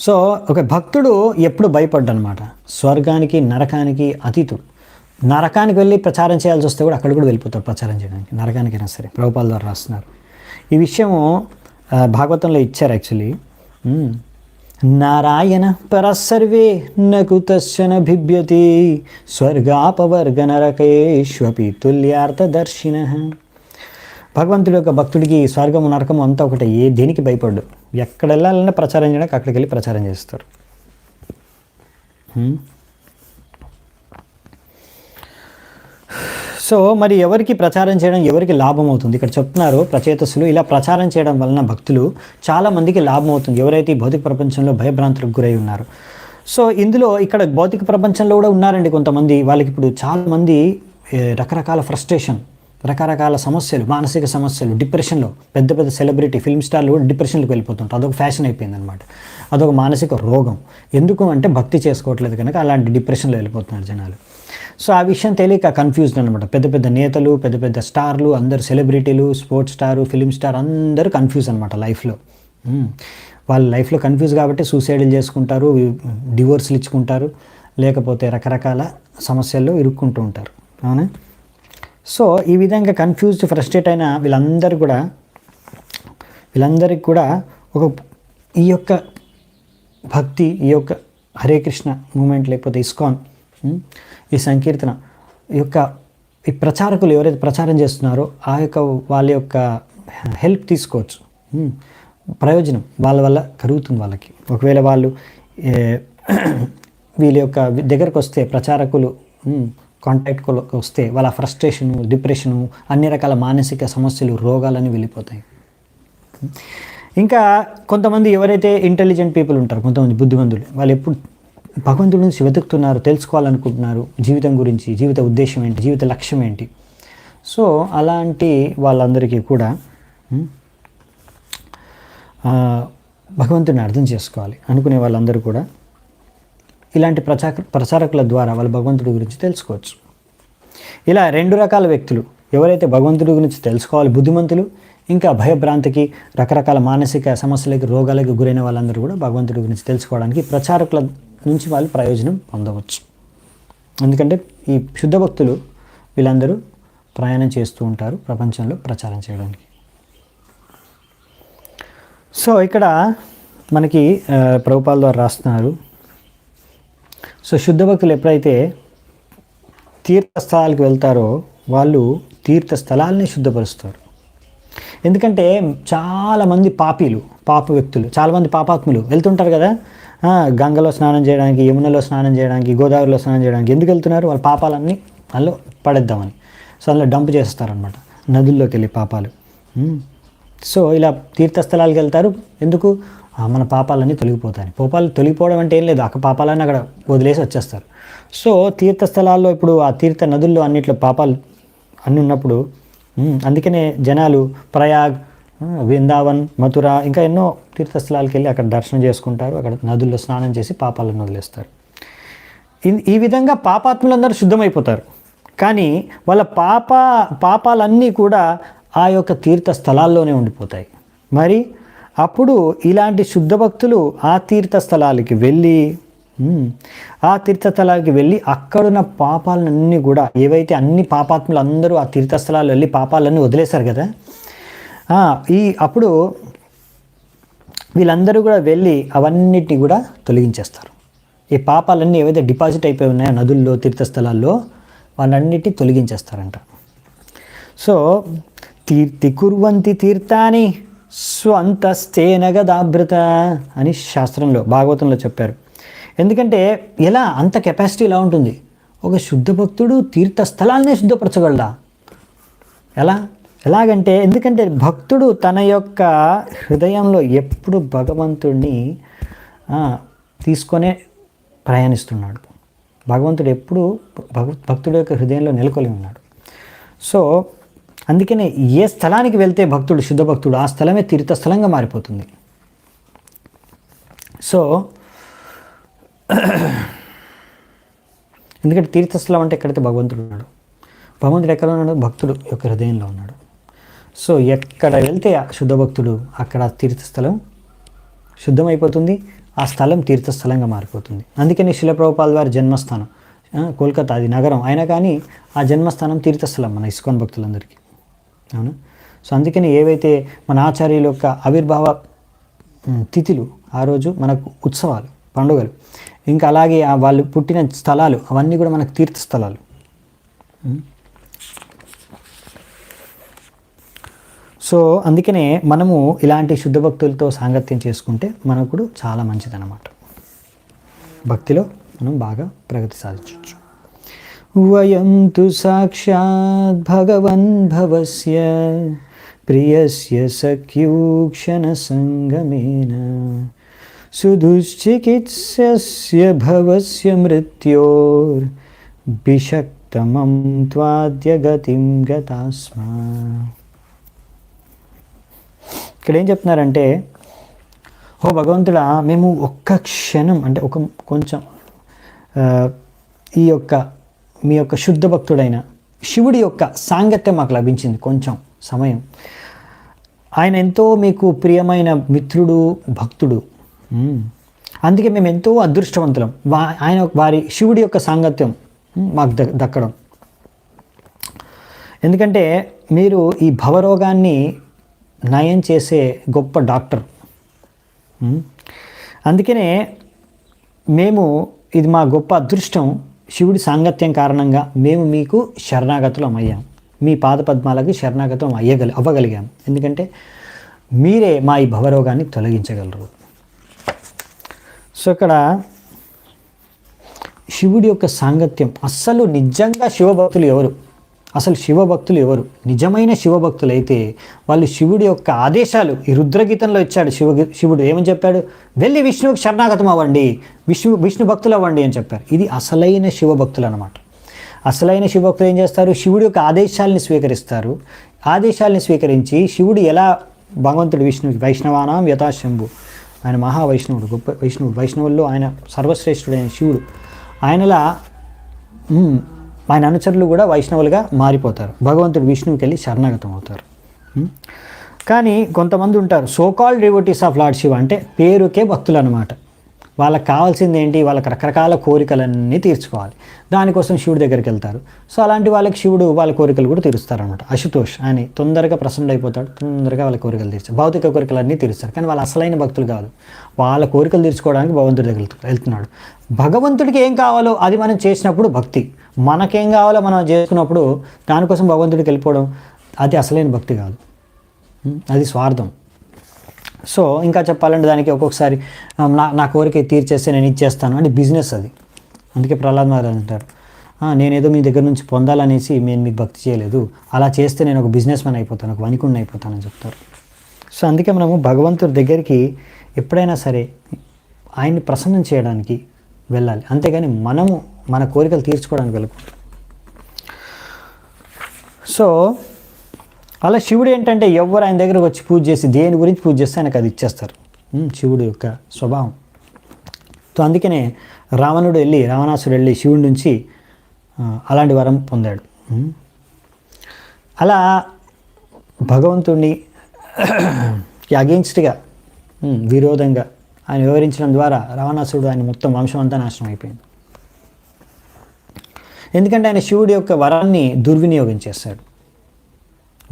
సో ఒక భక్తుడు ఎప్పుడు భయపడ్డనమాట, స్వర్గానికి నరకానికి అతీతుడు. నరకానికి వెళ్ళి ప్రచారం చేయాల్సి వస్తే కూడా అక్కడ కూడా వెళ్ళిపోతాడు ప్రచారం చేయడానికి, నరకానికైనా సరే. ప్రభుపాల ద్వారా రాస్తున్నారు ఈ విషయము, భాగవతంలో ఇచ్చారు యాక్చువల్లీ. నారాయణ పరసర్వే నకుతశ్చన బిభ్యతి స్వర్గాపవర్గ నరకేష్వపి తుల్యార్థదర్శిన. భగవంతుడి యొక్క భక్తుడికి స్వర్గము నరకము అంతా ఒకటే, దేనికి భయపడ్డు. ఎక్కడ వెళ్ళాలన్నా ప్రచారం చేయడానికి అక్కడికి వెళ్ళి ప్రచారం చేస్తారు. సో మరి ఎవరికి ప్రచారం చేయడం, ఎవరికి లాభం అవుతుంది? ఇక్కడ చెప్తున్నారు ప్రచేతసులు ఇలా ప్రచారం చేయడం వలన భక్తులు చాలామందికి లాభం అవుతుంది, ఎవరైతే భౌతిక ప్రపంచంలో భయభ్రాంతులకు గురై ఉన్నారు. సో ఇందులో ఇక్కడ భౌతిక ప్రపంచంలో కూడా ఉన్నారండి కొంతమంది. వాళ్ళకి ఇప్పుడు చాలామంది రకరకాల ఫ్రస్ట్రేషన్, రకరకాల సమస్యలు, మానసిక సమస్యలు, డిప్రెషన్లో పెద్ద పెద్ద సెలబ్రిటీ ఫిల్మ్ స్టార్లు కూడా డిప్రెషన్లోకి వెళ్ళిపోతుంటారు. అదొక ఫ్యాషన్ అయిపోయింది అనమాట, అదొక మానసిక రోగం. ఎందుకు అంటే భక్తి చేసుకోవట్లేదు కనుక అలాంటి డిప్రెషన్లో వెళ్ళిపోతున్నారు జనాలు. సో ఆ విషయం తెలియక కన్ఫ్యూజ్డ్ అనమాట. పెద్ద పెద్ద నేతలు, పెద్ద పెద్ద స్టార్లు, అందరు సెలబ్రిటీలు, స్పోర్ట్స్ స్టారు, ఫిలిం స్టార్ అందరూ కన్ఫ్యూజ్ అనమాట లైఫ్లో. వాళ్ళ లైఫ్లో కన్ఫ్యూజ్ కాబట్టి సూసైడ్లు చేసుకుంటారు, డివోర్స్లు ఇచ్చుకుంటారు, లేకపోతే రకరకాల సమస్యల్లో ఇరుక్కుంటూ ఉంటారు. అవునా? సో ఈ విధంగా కన్ఫ్యూజ్డ్, ఫ్రస్ట్రేట్ అయిన వీళ్ళందరికీ కూడా ఒక ఈ యొక్క భక్తి, ఈ యొక్క హరే కృష్ణ మూమెంట్, లేకపోతే ఇస్కాన్, ఈ సంకీర్తన యొక్క ఈ ప్రచారకులు ఎవరైతే ప్రచారం చేస్తున్నారో ఆ యొక్క వాళ్ళ యొక్క హెల్ప్ తీసుకోవచ్చు, ప్రయోజనం వాళ్ళ వల్ల కలుగుతుంది వాళ్ళకి. ఒకవేళ వాళ్ళు వీళ్ళ యొక్క దగ్గరకు వస్తే, ప్రచారకులు కాంటాక్ట్ వస్తే వాళ్ళ ఫ్రస్ట్రేషను, డిప్రెషను, అన్ని రకాల మానసిక సమస్యలు, రోగాలని వెళ్ళిపోతాయి. ఇంకా కొంతమంది ఎవరైతే ఇంటెలిజెంట్ పీపుల్ ఉంటారు, కొంతమంది బుద్ధిమంతులు, వాళ్ళు ఎప్పుడు భగవంతుడి నుంచి వెతుకుతున్నారు, తెలుసుకోవాలనుకుంటున్నారు, జీవితం గురించి, జీవిత ఉద్దేశం ఏంటి, జీవిత లక్ష్యం ఏంటి. సో అలాంటి వాళ్ళందరికీ కూడా భగవంతుడిని అర్థం చేసుకోవాలి అనుకునే వాళ్ళందరూ కూడా ఇలాంటి ప్రచారకుల ద్వారా వాళ్ళ భగవంతుడి గురించి తెలుసుకోవచ్చు. ఇలా 2 రకాల వ్యక్తులు, ఎవరైతే భగవంతుడి గురించి తెలుసుకోవాలి, బుద్ధిమంతులు, ఇంకా భయభ్రాంతికి, రకరకాల మానసిక సమస్యలకి, రోగాలకు గురైన వాళ్ళందరూ కూడా భగవంతుడి గురించి తెలుసుకోవడానికి ప్రచారకుల నుంచి వాళ్ళు ప్రయోజనం పొందవచ్చు. ఎందుకంటే ఈ శుద్ధ భక్తులు వీళ్ళందరూ ప్రయాణం చేస్తూ ఉంటారు ప్రపంచంలో ప్రచారం చేయడానికి. సో ఇక్కడ మనకి ప్రభుపాల ద్వారా రాస్తున్నారు, సో శుద్ధ భక్తులు ఎప్పుడైతే తీర్థస్థలాలకు వెళ్తారో వాళ్ళు తీర్థస్థలాల్ని శుద్ధపరుస్తారు. ఎందుకంటే చాలామంది పాప వ్యక్తులు, చాలామంది పాపాత్ములు వెళ్తుంటారు కదా, గంగలో స్నానం చేయడానికి, యమునలో స్నానం చేయడానికి, గోదావరిలో స్నానం చేయడానికి. ఎందుకు వెళ్తున్నారు? వాళ్ళ పాపాలన్నీ అందులో పడేద్దామని. సో అందులో డంప్ చేస్తారనమాట, నదుల్లోకి వెళ్ళి పాపాలు. సో ఇలా తీర్థస్థలాలకు వెళ్తారు. ఎందుకు? మన పాపాలన్నీ తొలగిపోతాయి. తొలగిపోవడం అంటే ఏం లేదు, పాపాలన్నీ అక్కడ వదిలేసి వచ్చేస్తారు. సో తీర్థస్థలాల్లో ఇప్పుడు ఆ తీర్థ నదుల్లో అన్నిట్లో పాపాలు అన్నీ ఉన్నప్పుడు అందుకనే జనాలు ప్రయాగ్, వృందావన్, మథుర ఇంకా ఎన్నో తీర్థస్థలాలకు వెళ్ళి అక్కడ దర్శనం చేసుకుంటారు, అక్కడ నదుల్లో స్నానం చేసి పాపాలను వదిలేస్తారు. ఈ విధంగా పాపాత్ములందరూ శుద్ధమైపోతారు. కానీ వాళ్ళ పాపాలన్నీ కూడా ఆ యొక్క తీర్థస్థలాల్లోనే ఉండిపోతాయి. మరి అప్పుడు ఇలాంటి శుద్ధ భక్తులు ఆ తీర్థస్థలాలకి వెళ్ళి అక్కడున్న పాపాలన్నీ కూడా, ఏవైతే అన్ని పాపాత్ములు అందరూ ఆ తీర్థస్థలాలు వెళ్ళి పాపాలన్నీ వదిలేశారు కదా, అప్పుడు వీళ్ళందరూ కూడా వెళ్ళి అవన్నిటిని కూడా తొలగించేస్తారు. ఈ పాపాలన్నీ ఏవైతే డిపాజిట్ అయిపోయి ఉన్నాయో నదుల్లో, తీర్థస్థలాల్లో, వాళ్ళన్నిటిని తొలగించేస్తారంట. సో తీర్థి కుర్వంతి తీర్థాని స్వంతస్తేన గదాభృత అని శాస్త్రంలో, భాగవతంలో చెప్పారు. ఎందుకంటే ఎలా అంత కెపాసిటీ ఎలా ఉంటుంది? ఒక శుద్ధ భక్తుడు తీర్థస్థలాన్నే శుద్ధపరచగలడా? ఎలాగంటే, ఎందుకంటే భక్తుడు తన యొక్క హృదయంలో ఎప్పుడు భగవంతుడిని తీసుకొనే ప్రయాణిస్తున్నాడు. భగవంతుడు ఎప్పుడు భక్తుడి యొక్క హృదయంలో నెలకొని ఉన్నాడు. సో అందుకనే ఏ స్థలానికి వెళ్తే భక్తుడు, శుద్ధ భక్తుడు, ఆ స్థలమే తీర్థస్థలంగా మారిపోతుంది. సో ఎందుకంటే తీర్థస్థలం అంటే ఎక్కడైతే భగవంతుడు ఉన్నాడు, భగవంతుడు ఎక్కడ ఉన్నాడు? భక్తుడు యొక్క హృదయంలో ఉన్నాడు. సో ఎక్కడ వెళ్తే శుద్ధ భక్తుడు, అక్కడ తీర్థస్థలం శుద్ధమైపోతుంది, ఆ స్థలం తీర్థస్థలంగా మారిపోతుంది. అందుకని శిల ప్రభుపాదుల వారి జన్మస్థానం కోల్కతా, అది నగరం అయినా కానీ ఆ జన్మస్థానం తీర్థస్థలం మన ఇస్కాన్ భక్తులందరికీ. అవునా? సో అందుకని ఏవైతే మన ఆచార్యుల యొక్క ఆవిర్భావ తిథులు, ఆ రోజు మనకు ఉత్సవాలు, పండుగలు, ఇంకా అలాగే వాళ్ళు పుట్టిన స్థలాలు, అవన్నీ కూడా మనకు తీర్థస్థలాలు. సో అందుకనే మనము ఇలాంటి శుద్ధ భక్తులతో సాంగత్యం చేసుకుంటే మనకు కూడా చాలా మంచిదన్నమాట. భక్తిలో మనం బాగా ప్రగతి సాధించవచ్చు. వయం తు సాక్షాత్ భగవన్ భవస్య ప్రియస్య సఖ్యూక్షణ సంగమేన సుదుశ్చికిత్స్య భవస్య మృత్యోర్ బిషక్తమం త్వాద్య గతిం గతాస్మా. ఇక్కడ ఏం చెప్తున్నారంటే, ఓ భగవంతుడా, మేము ఒక్క క్షణం అంటే కొంచెం మీ యొక్క శుద్ధ భక్తుడైన శివుడి యొక్క సాంగత్యం మాకు లభించింది, కొంచెం సమయం. ఆయన ఎంతో మీకు ప్రియమైన మిత్రుడు, భక్తుడు. అందుకే మేము ఎంతో అదృష్టవంతులం, శివుడి యొక్క సాంగత్యం మాకు దక్కడం. ఎందుకంటే మీరు ఈ భవరోగాన్ని నయం చేసే గొప్ప డాక్టర్. అందుకనే ఇది మా గొప్ప అదృష్టం. శివుడి సాంగత్యం కారణంగా మేము మీకు శరణాగతులం అయ్యాం, మీ పాదపద్మాలకి శరణాగతం అవ్వగలిగాం. ఎందుకంటే మీరే మా ఈ భవరోగాన్ని తొలగించగలరు. సో ఇక్కడ శివుడి యొక్క సాంగత్యం, అస్సలు నిజంగా శివభక్తులు ఎవరు? నిజమైన శివభక్తులు అయితే వాళ్ళు శివుడి యొక్క ఆదేశాలు ఈ రుద్రగీతంలో ఇచ్చాడు. శివుడు ఏమని చెప్పాడు? వెళ్ళి విష్ణువుకి శరణాగతం అవ్వండి, విష్ణు భక్తులు అవ్వండి అని చెప్పారు. ఇది అసలైన శివభక్తులు అన్నమాట. అసలైన శివభక్తులు ఏం చేస్తారు? శివుడి యొక్క ఆదేశాలని స్వీకరిస్తారు. ఆదేశాలని స్వీకరించి శివుడు ఎలా భగవంతుడు విష్ణువుకి వైష్ణవానాం యథాశంభు, ఆయన మహావైష్ణవుడు, గొప్ప వైష్ణవుల్లో ఆయన సర్వశ్రేష్ఠుడైన శివుడు. ఆయన అనుచరులు కూడా వైష్ణవులుగా మారిపోతారు, భగవంతుడు విష్ణువుకి వెళ్ళి శరణాగతం అవుతారు. కానీ కొంతమంది ఉంటారు, so called devotees of lord Shiva, అంటే పేరుకే భక్తులు అనమాట. వాళ్ళకి కావాల్సింది ఏంటి, వాళ్ళకి రకరకాల కోరికలన్నీ తీర్చుకోవాలి. దానికోసం శివుడి దగ్గరికి వెళ్తారు. సో అలాంటి వాళ్ళకి శివుడు వాళ్ళ కోరికలు కూడా తీరుస్తారనమాట. అశుతోష్ అని తొందరగా ప్రసన్నుడైపోతాడు, తొందరగా వాళ్ళ కోరికలు తీర్చారు, భౌతిక కోరికలన్నీ తీరుస్తారు. కానీ వాళ్ళ అసలైన భక్తులు కాదు, వాళ్ళ కోరికలు తీర్చుకోవడానికి భగవంతుడి దగ్గరికి వెళ్తున్నాడు. భగవంతుడికి ఏం కావాలో అది మనం చేసినప్పుడు భక్తి, మనకేం కావాలో మనం చేసుకున్నప్పుడు దానికోసం భగవంతుడికి వెళ్ళిపోవడం అది అసలైన భక్తి కాదు, అది స్వార్థం. సో ఇంకా చెప్పాలంటే దానికి ఒక్కొక్కసారి నా కోరిక తీర్చేస్తే నేను ఇచ్చేస్తాను అంటే బిజినెస్ అది. అందుకే ప్రహ్లాద్ మహారాజ్ అంటారు, నేనేదో మీ దగ్గర నుంచి పొందాలనేసి నేను మీకు భక్తి చేయలేదు, అలా చేస్తే నేను ఒక బిజినెస్ మ్యాన్ అయిపోతాను, ఒక వణికుడిని అయిపోతానని చెప్తారు. సో అందుకే మనము భగవంతుడి దగ్గరికి ఎప్పుడైనా సరే ఆయన్ని ప్రసన్నం చేయడానికి వెళ్ళాలి, అంతేగాని మనము మన కోరికలు తీర్చుకోవడానికి వెళ్ళకూడదు. సో అలా శివుడు ఏంటంటే ఎవరు ఆయన దగ్గరకు వచ్చి పూజ చేసి దేని గురించి పూజ చేస్తే ఆయనకు అది ఇచ్చేస్తారు, శివుడు యొక్క స్వభావం. సో అందుకనే రావణాసుడు వెళ్ళి శివుడి నుంచి అలాంటి వరం పొందాడు. అలా భగవంతుడిని అగెయిన్స్ట్గా విరోధంగా ఆయన వివరించడం ద్వారా రావణాసుడు ఆయన మొత్తం వంశం అంతా నాశనం అయిపోయింది. ఎందుకంటే ఆయన శివుడి యొక్క వరాన్ని దుర్వినియోగం చేశాడు,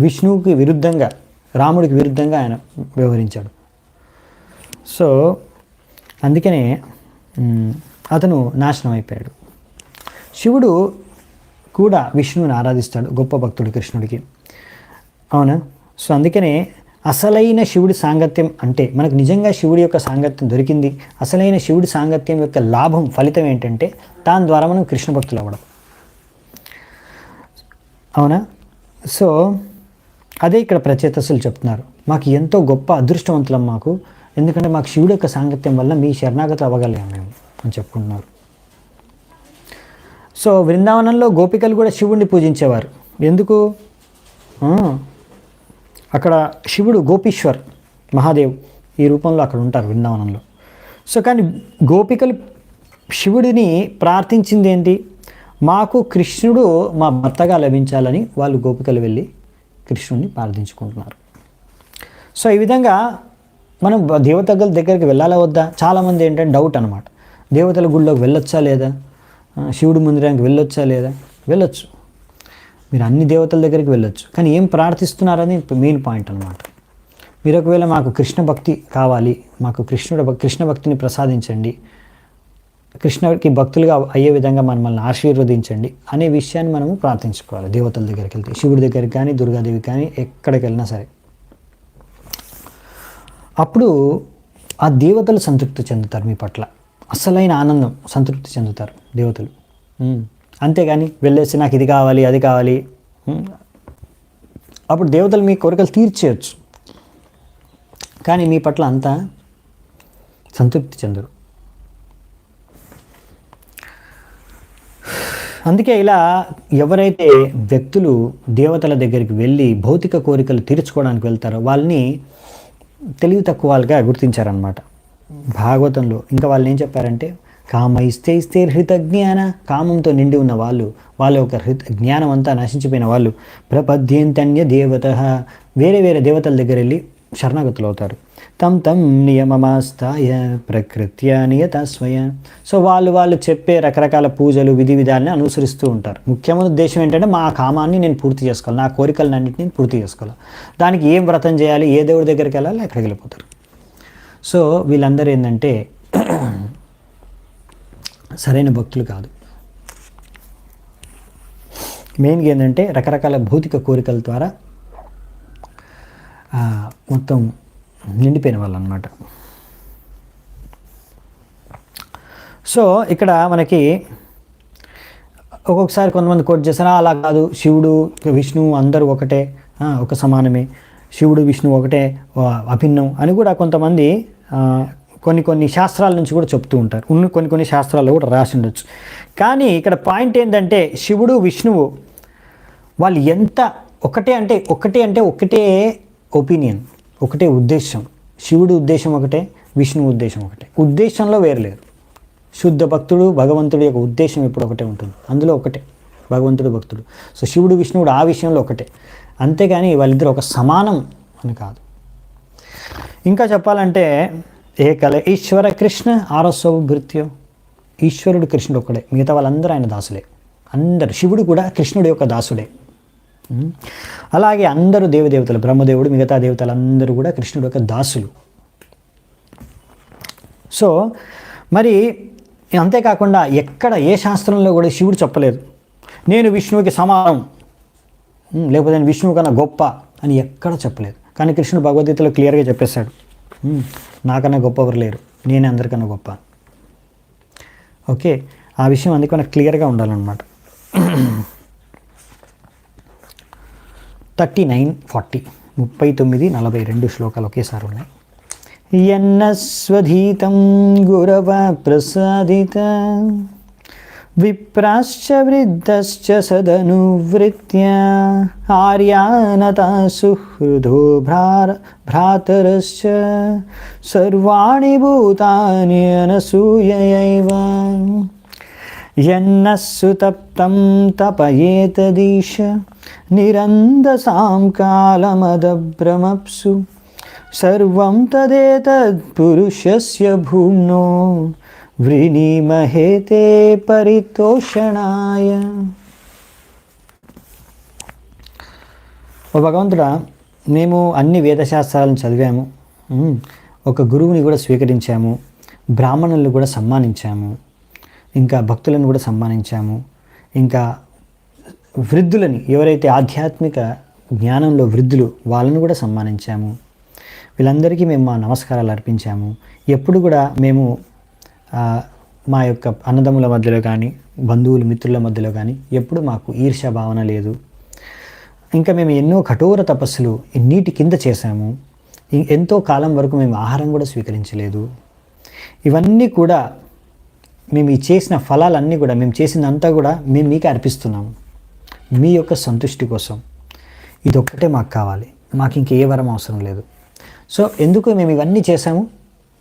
విష్ణువుకి విరుద్ధంగా, రాముడికి విరుద్ధంగా ఆయన వ్యవహరించాడు. సో అందుకనే అతను నాశనం అయిపోయాడు. శివుడు కూడా విష్ణువుని ఆరాధిస్తాడు, గొప్ప భక్తుడు కృష్ణుడికి, అవునా. సో అందుకనే అసలైన శివుడి సాంగత్యం అంటే మనకు నిజంగా శివుడి యొక్క సాంగత్యం దొరికింది. అసలైన శివుడి సాంగత్యం యొక్క లాభం, ఫలితం ఏంటంటే దాని ద్వారా మనం కృష్ణ భక్తులు అవ్వడం, అవునా. సో అదే ఇక్కడ ప్రచేతసులు చెప్తున్నారు, మాకు ఎంతో గొప్ప అదృష్టవంతులం మాకు, ఎందుకంటే మాకు శివుడి యొక్క సాంగత్యం వల్ల మీ శరణాగతులు అవ్వగలిగాం మేము అని చెప్పుకుంటున్నారు. సో బృందావనంలో గోపికలు కూడా శివుడిని పూజించేవారు. ఎందుకు? అక్కడ శివుడు గోపీశ్వర్ మహాదేవ్ ఈ రూపంలో అక్కడ ఉంటారు బృందావనంలో. సో కానీ గోపికలు శివుడిని ప్రార్థించింది ఏంటి? మాకు కృష్ణుడు మా భర్తగా లభించాలని వాళ్ళు గోపికలు వెళ్ళి కృష్ణుడిని ప్రార్థించుకుంటున్నారు. సో ఈ విధంగా మనం దేవతల దగ్గరికి వెళ్ళాలా వద్దా? చాలామంది ఏంటంటే డౌట్ అనమాట, దేవతల గుడిలోకి వెళ్ళొచ్చా లేదా, శివుడి మందిరానికి వెళ్ళొచ్చా లేదా? వెళ్ళొచ్చు, మీరు అన్ని దేవతల దగ్గరికి వెళ్ళొచ్చు, కానీ ఏం ప్రార్థిస్తున్నారని మెయిన్ పాయింట్ అనమాట. మీరు ఒకవేళ మాకు కృష్ణ భక్తి కావాలి, మాకు కృష్ణ భక్తిని ప్రసాదించండి, కృష్ణుడికి భక్తులుగా అయ్యే విధంగా మనల్ని ఆశీర్వదించండి అనే విషయాన్ని మనము ప్రార్థించుకోవాలి. దేవతల దగ్గరికి వెళ్తే, శివుడి దగ్గరికి కానీ దుర్గాదేవికి కానీ ఎక్కడికి వెళ్ళినా సరే, అప్పుడు ఆ దేవతలు సంతృప్తి చెందుతారు మీ పట్ల, అసలైన ఆనందం, సంతృప్తి చెందుతారు దేవతలు. అంతేగాని వెళ్ళేసి నాకు ఇది కావాలి అది కావాలి, అప్పుడు దేవతలు మీ కోరికలు తీర్చేయచ్చు, కానీ మీ పట్ల అంతా సంతృప్తి చెందరు. అందుకే ఇలా ఎవరైతే వ్యక్తులు దేవతల దగ్గరికి వెళ్ళి భౌతిక కోరికలు తీర్చుకోవడానికి వెళ్తారో వాళ్ళని తెలివి తక్కువ వాళ్ళగా గుర్తించారనమాట భాగవతంలో. ఇంకా వాళ్ళు ఏం చెప్పారంటే, కామైస్తే హృత జ్ఞాన, కామంతో నిండి ఉన్న వాళ్ళు, వాళ్ళ యొక్క జ్ఞానం అంతా నశించిపోయిన వాళ్ళు, ప్రపద్యంతన్య దేవత, వేరే వేరే దేవతల దగ్గర వెళ్ళి శరణాగతులు అవుతారు. తం నియమమాస్తాయ ప్రకృత్యా నియత స్వయం. సో వాళ్ళు చెప్పే రకరకాల పూజలు విధి విధాలని అనుసరిస్తూ ఉంటారు. ముఖ్యమైన ఉద్దేశం ఏంటంటే మా కామాన్ని నేను పూర్తి చేసుకోవాలి, నా కోరికలన్నింటినీ పూర్తి చేసుకోవాలి, దానికి ఏం వ్రతం చేయాలి, ఏ దేవుడి దగ్గరికి వెళ్ళాలి అక్కడికి వెళ్ళిపోతారు. సో వీళ్ళందరూ ఏంటంటే సరైన భక్తులు కాదు. మెయిన్గా ఏంటంటే రకరకాల భౌతిక కోరికల ద్వారా మొత్తం నిండిపోయిన వాళ్ళు అన్నమాట. సో ఇక్కడ మనకి ఒక్కొక్కసారి కొంతమంది కోట్ చేస్తారా, అలా కాదు, శివుడు విష్ణువు అందరూ ఒకటే, ఒక సమానమే, శివుడు విష్ణువు ఒకటే, అభిన్నం అని కూడా కొంతమంది కొన్ని శాస్త్రాల నుంచి కూడా చెప్తూ ఉంటారు. కొన్ని శాస్త్రాల్లో కూడా రాసి ఉండొచ్చు. కానీ ఇక్కడ పాయింట్ ఏంటంటే శివుడు విష్ణువు వాళ్ళు ఎంత ఒకటే అంటే ఒకటే ఒపీనియన్, ఒకటే ఉద్దేశం. శివుడు ఉద్దేశం ఒకటే, విష్ణువు ఉద్దేశం ఒకటే, ఉద్దేశంలో వేరలేరు. శుద్ధ భక్తుడు భగవంతుడి యొక్క ఉద్దేశం ఎప్పుడు ఒకటే ఉంటుంది, అందులో ఒకటే భగవంతుడు భక్తుడు. సో శివుడు విష్ణువుడు ఆ విషయంలో ఒకటే, అంతేగాని వాళ్ళిద్దరు ఒక సమానం అని కాదు. ఇంకా చెప్పాలంటే ఏకల ఈశ్వర కృష్ణ ఆరసౌ భృత్యో. ఈశ్వరుడు కృష్ణుడు ఒక్కడే, మిగతా వాళ్ళందరూ ఆయన దాసులే. అందరు, శివుడు కూడా కృష్ణుడి యొక్క దాసుడే. అలాగే అందరూ దేవదేవతలు, బ్రహ్మదేవుడు మిగతా దేవతలు అందరూ కూడా కృష్ణుడి యొక్క దాసులు. సో మరి అంతేకాకుండా ఎక్కడ ఏ శాస్త్రంలో కూడా శివుడు చెప్పలేదు నేను విష్ణువుకి సమానం, లేకపోతే నేను విష్ణువు కన్నా గొప్ప అని ఎక్కడ చెప్పలేదు. కానీ కృష్ణుడు భగవద్గీతలో క్లియర్గా చెప్పేశాడు, నాకన్నా గొప్ప ఎవరు లేరు, నేనే అందరికన్నా గొప్ప. ఓకే, ఆ విషయం అందుకు మనకు క్లియర్గా ఉండాలన్నమాట. 39, 39-42 శ్లోకాలు ఒకేసారి ఉన్నాయి. యన్నస్వధీతం గురవ ప్రసాదిత విప్రాశ్చ వృద్ధశ్చ సదనువృత్య ఆర్యానతా సుహృదో భ్రాతరశ్చ సర్వాణి భూతాని అనసూయయైవ యన్నస్సుతప్తం తపయేతదీశ నిరందసాం కాలమదభ్రమప్సు సర్వం తదేతద్ పురుషస్య భూమ్నో వ్రీణీమహేతే పరితోషణాయ. ఓ భగవంతుడా, మేము అన్ని వేదశాస్త్రాలను చదివాము, ఒక గురువుని కూడా స్వీకరించాము, బ్రాహ్మణులను కూడా సన్మానించాము, ఇంకా భక్తులను కూడా సన్మానించాము, ఇంకా వృద్ధులని ఎవరైతే ఆధ్యాత్మిక జ్ఞానంలో వృద్ధులు వాళ్ళను కూడా సన్మానించాము. వీళ్ళందరికీ మేము మా నమస్కారాలు అర్పించాము. ఎప్పుడు కూడా మేము మా యొక్క అన్నదమ్ముల మధ్యలో కానీ బంధువులు మిత్రుల మధ్యలో కానీ ఎప్పుడు మాకు ఈర్ష్య భావన లేదు. ఇంకా మేము ఎన్నో కఠోర తపస్సులు నీటి కింద చేశాము. ఎంతో కాలం వరకు మేము ఆహారం కూడా స్వీకరించలేదు. ఇవన్నీ కూడా మేము ఈ చేసిన ఫలాలన్నీ కూడా మేము చేసిందంతా కూడా మేము మీకే అర్పిస్తున్నాము, మీ యొక్క సంతృష్టి కోసం. ఇదొక్కటే మాకు కావాలి, మాకు ఇంకే వరం అవసరం లేదు. సో ఎందుకు మేము ఇవన్నీ చేశాము?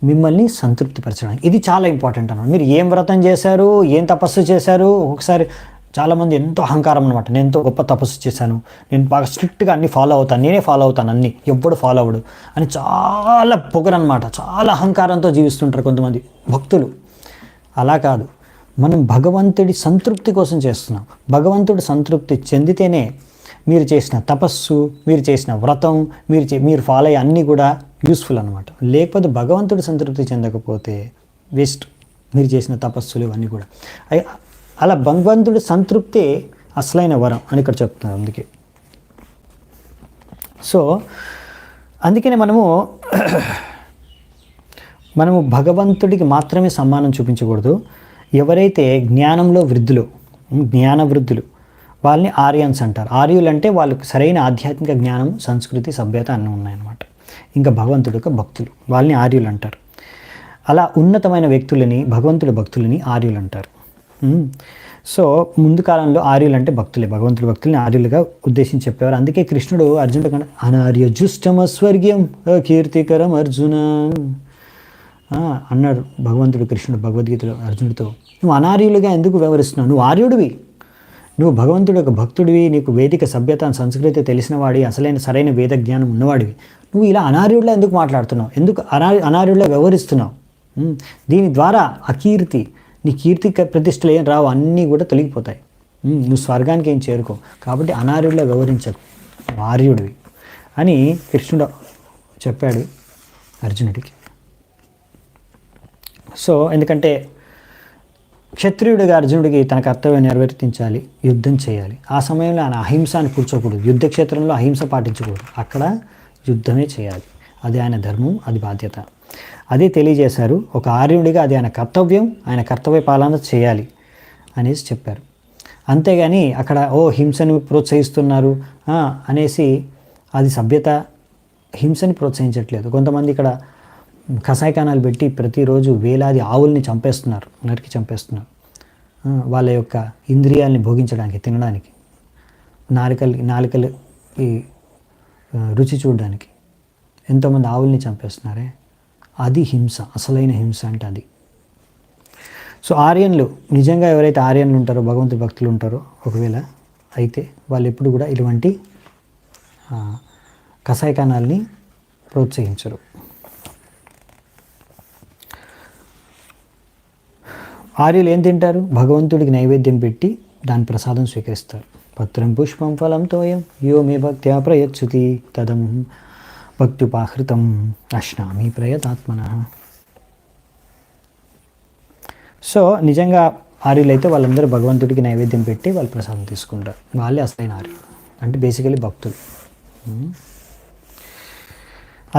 మిమ్మల్ని సంతృప్తిపరచడానికి. ఇది చాలా ఇంపార్టెంట్ అన్నమాట. మీరు ఏం వ్రతం చేశారు, ఏం తపస్సు చేశారు, ఒకసారి చాలామంది ఎంతో అహంకారం అనమాట, నేను ఎంతో గొప్ప తపస్సు చేశాను, నేను బాగా స్ట్రిక్ట్గా అన్ని ఫాలో అవుతాను, నేనే ఫాలో అవుతాను అన్నీ, ఎవ్వడు ఫాలో అవ్వడు అని చాలా పొగరనమాట, చాలా అహంకారంతో జీవిస్తుంటారు కొంతమంది భక్తులు. అలా కాదు, మనం భగవంతుడి సంతృప్తి కోసం చేస్తున్నాం. భగవంతుడి సంతృప్తి చెందితేనే మీరు చేసిన తపస్సు, మీరు చేసిన వ్రతం, మీరు ఫాలో అయ్యే అన్నీ కూడా యూస్ఫుల్ అనమాట. లేకపోతే భగవంతుడి సంతృప్తి చెందకపోతే వేస్ట్ మీరు చేసిన తపస్సులు ఇవన్నీ కూడా. అలా భగవంతుడి సంతృప్తి అసలైన వరం అని ఇక్కడ చెప్తున్నారు. సో అందుకనే మనము భగవంతుడికి మాత్రమే సమ్మానం చూపించకూడదు. ఎవరైతే జ్ఞానంలో వృద్ధులు, జ్ఞాన వృద్ధులు, వాళ్ళని ఆర్యన్స్ అంటారు. ఆర్యులు అంటే వాళ్ళకి సరైన ఆధ్యాత్మిక జ్ఞానం, సంస్కృతి, సభ్యత అన్నీ ఉన్నాయన్నమాట. ఇంకా భగవంతుడి యొక్క భక్తులు, వాళ్ళని ఆర్యులు అంటారు. అలా ఉన్నతమైన వ్యక్తులని, భగవంతుడి భక్తులని ఆర్యులు అంటారు. సో ముందు కాలంలో ఆర్యులు అంటే భక్తులే, భగవంతుడి భక్తుల్ని ఆర్యులుగా ఉద్దేశించి చెప్పేవారు. అందుకే కృష్ణుడు అర్జునుడు కన్నా అనార్య జుష్టమ స్వర్గ్యం కీర్తికరం అర్జున అన్నాడు భగవంతుడు కృష్ణుడు భగవద్గీతలో అర్జునుడితో. నువ్వు అనార్యులుగా ఎందుకు వ్యవహరిస్తున్నావు? నువ్వు ఆర్యుడివి, నువ్వు భగవంతుడి యొక్క భక్తుడివి, నీకు వేదిక సభ్యత సంస్కృతి తెలిసిన వాడి, సరైన వేద జ్ఞానం ఉన్నవాడివి. నువ్వు ఇలా అనార్యుడిలా ఎందుకు మాట్లాడుతున్నావు? ఎందుకు అనార్యుడిలా వ్యవహరిస్తున్నావు? దీని ద్వారా అకీర్తి, నీ కీర్తి ప్రతిష్టలు ఏం రావు, అన్నీ కూడా తొలగిపోతాయి. నువ్వు స్వర్గానికి ఏం చేరుకో. కాబట్టి అనార్యుడిలా వ్యవహరించకు, ఆర్యుడివి అని కృష్ణుడు చెప్పాడు అర్జునుడికి. సో ఎందుకంటే క్షత్రియుడిగా అర్జునుడికి తన కర్తవ్యం నెరవేర్తించాలి, యుద్ధం చేయాలి. ఆ సమయంలో ఆయన అహింసాన్ని కూర్చోకూడదు, యుద్ధక్షేత్రంలో అహింస పాటించకూడదు, అక్కడ యుద్ధమే చేయాలి. అది ఆయన ధర్మం, అది బాధ్యత. అదే తెలియజేశారు. ఒక ఆర్యుడిగా అది ఆయన కర్తవ్యం, ఆయన కర్తవ్య పాలన చేయాలి అనేసి చెప్పారు. అంతేగాని అక్కడ హింసను ప్రోత్సహిస్తున్నారు అనేసి అది సభ్యత, హింసని ప్రోత్సహించట్లేదు. కొంతమంది ఇక్కడ కషాయకానాలు పెట్టి ప్రతిరోజు వేలాది ఆవుల్ని చంపేస్తున్నారు, నరికి చంపేస్తున్నారు. వాళ్ళ యొక్క ఇంద్రియాలని భోగించడానికి, తినడానికి, నాలుకలకి రుచి చూడడానికి ఎంతోమంది ఆవుల్ని చంపేస్తున్నారే, అది హింస, అసలైన హింస అంటే అది. సో ఆర్యన్లు, నిజంగా ఎవరైతే ఆర్యన్లు ఉంటారో, భగవంతుడి భక్తులు ఉంటారో ఒకవేళ అయితే వాళ్ళు ఎప్పుడు కూడా ఇటువంటి కషాయకానాల్ని ప్రోత్సహించరు. ఆర్యులు ఏం తింటారు? భగవంతుడికి నైవేద్యం పెట్టి దాని ప్రసాదం స్వీకరిస్తారు. పత్రం పుష్పం ఫలం తోయం యో మే భక్త్యా ప్రయచ్చుతి తదం భక్త్యుపాహృతం అశ్నామి ప్రయతాత్మన. సో నిజంగా ఆర్యులు అయితే వాళ్ళందరూ భగవంతుడికి నైవేద్యం పెట్టి వాళ్ళు ప్రసాదం తీసుకుంటారు. వాళ్ళే అసలైన ఆర్యులు, అంటే బేసికలీ భక్తులు.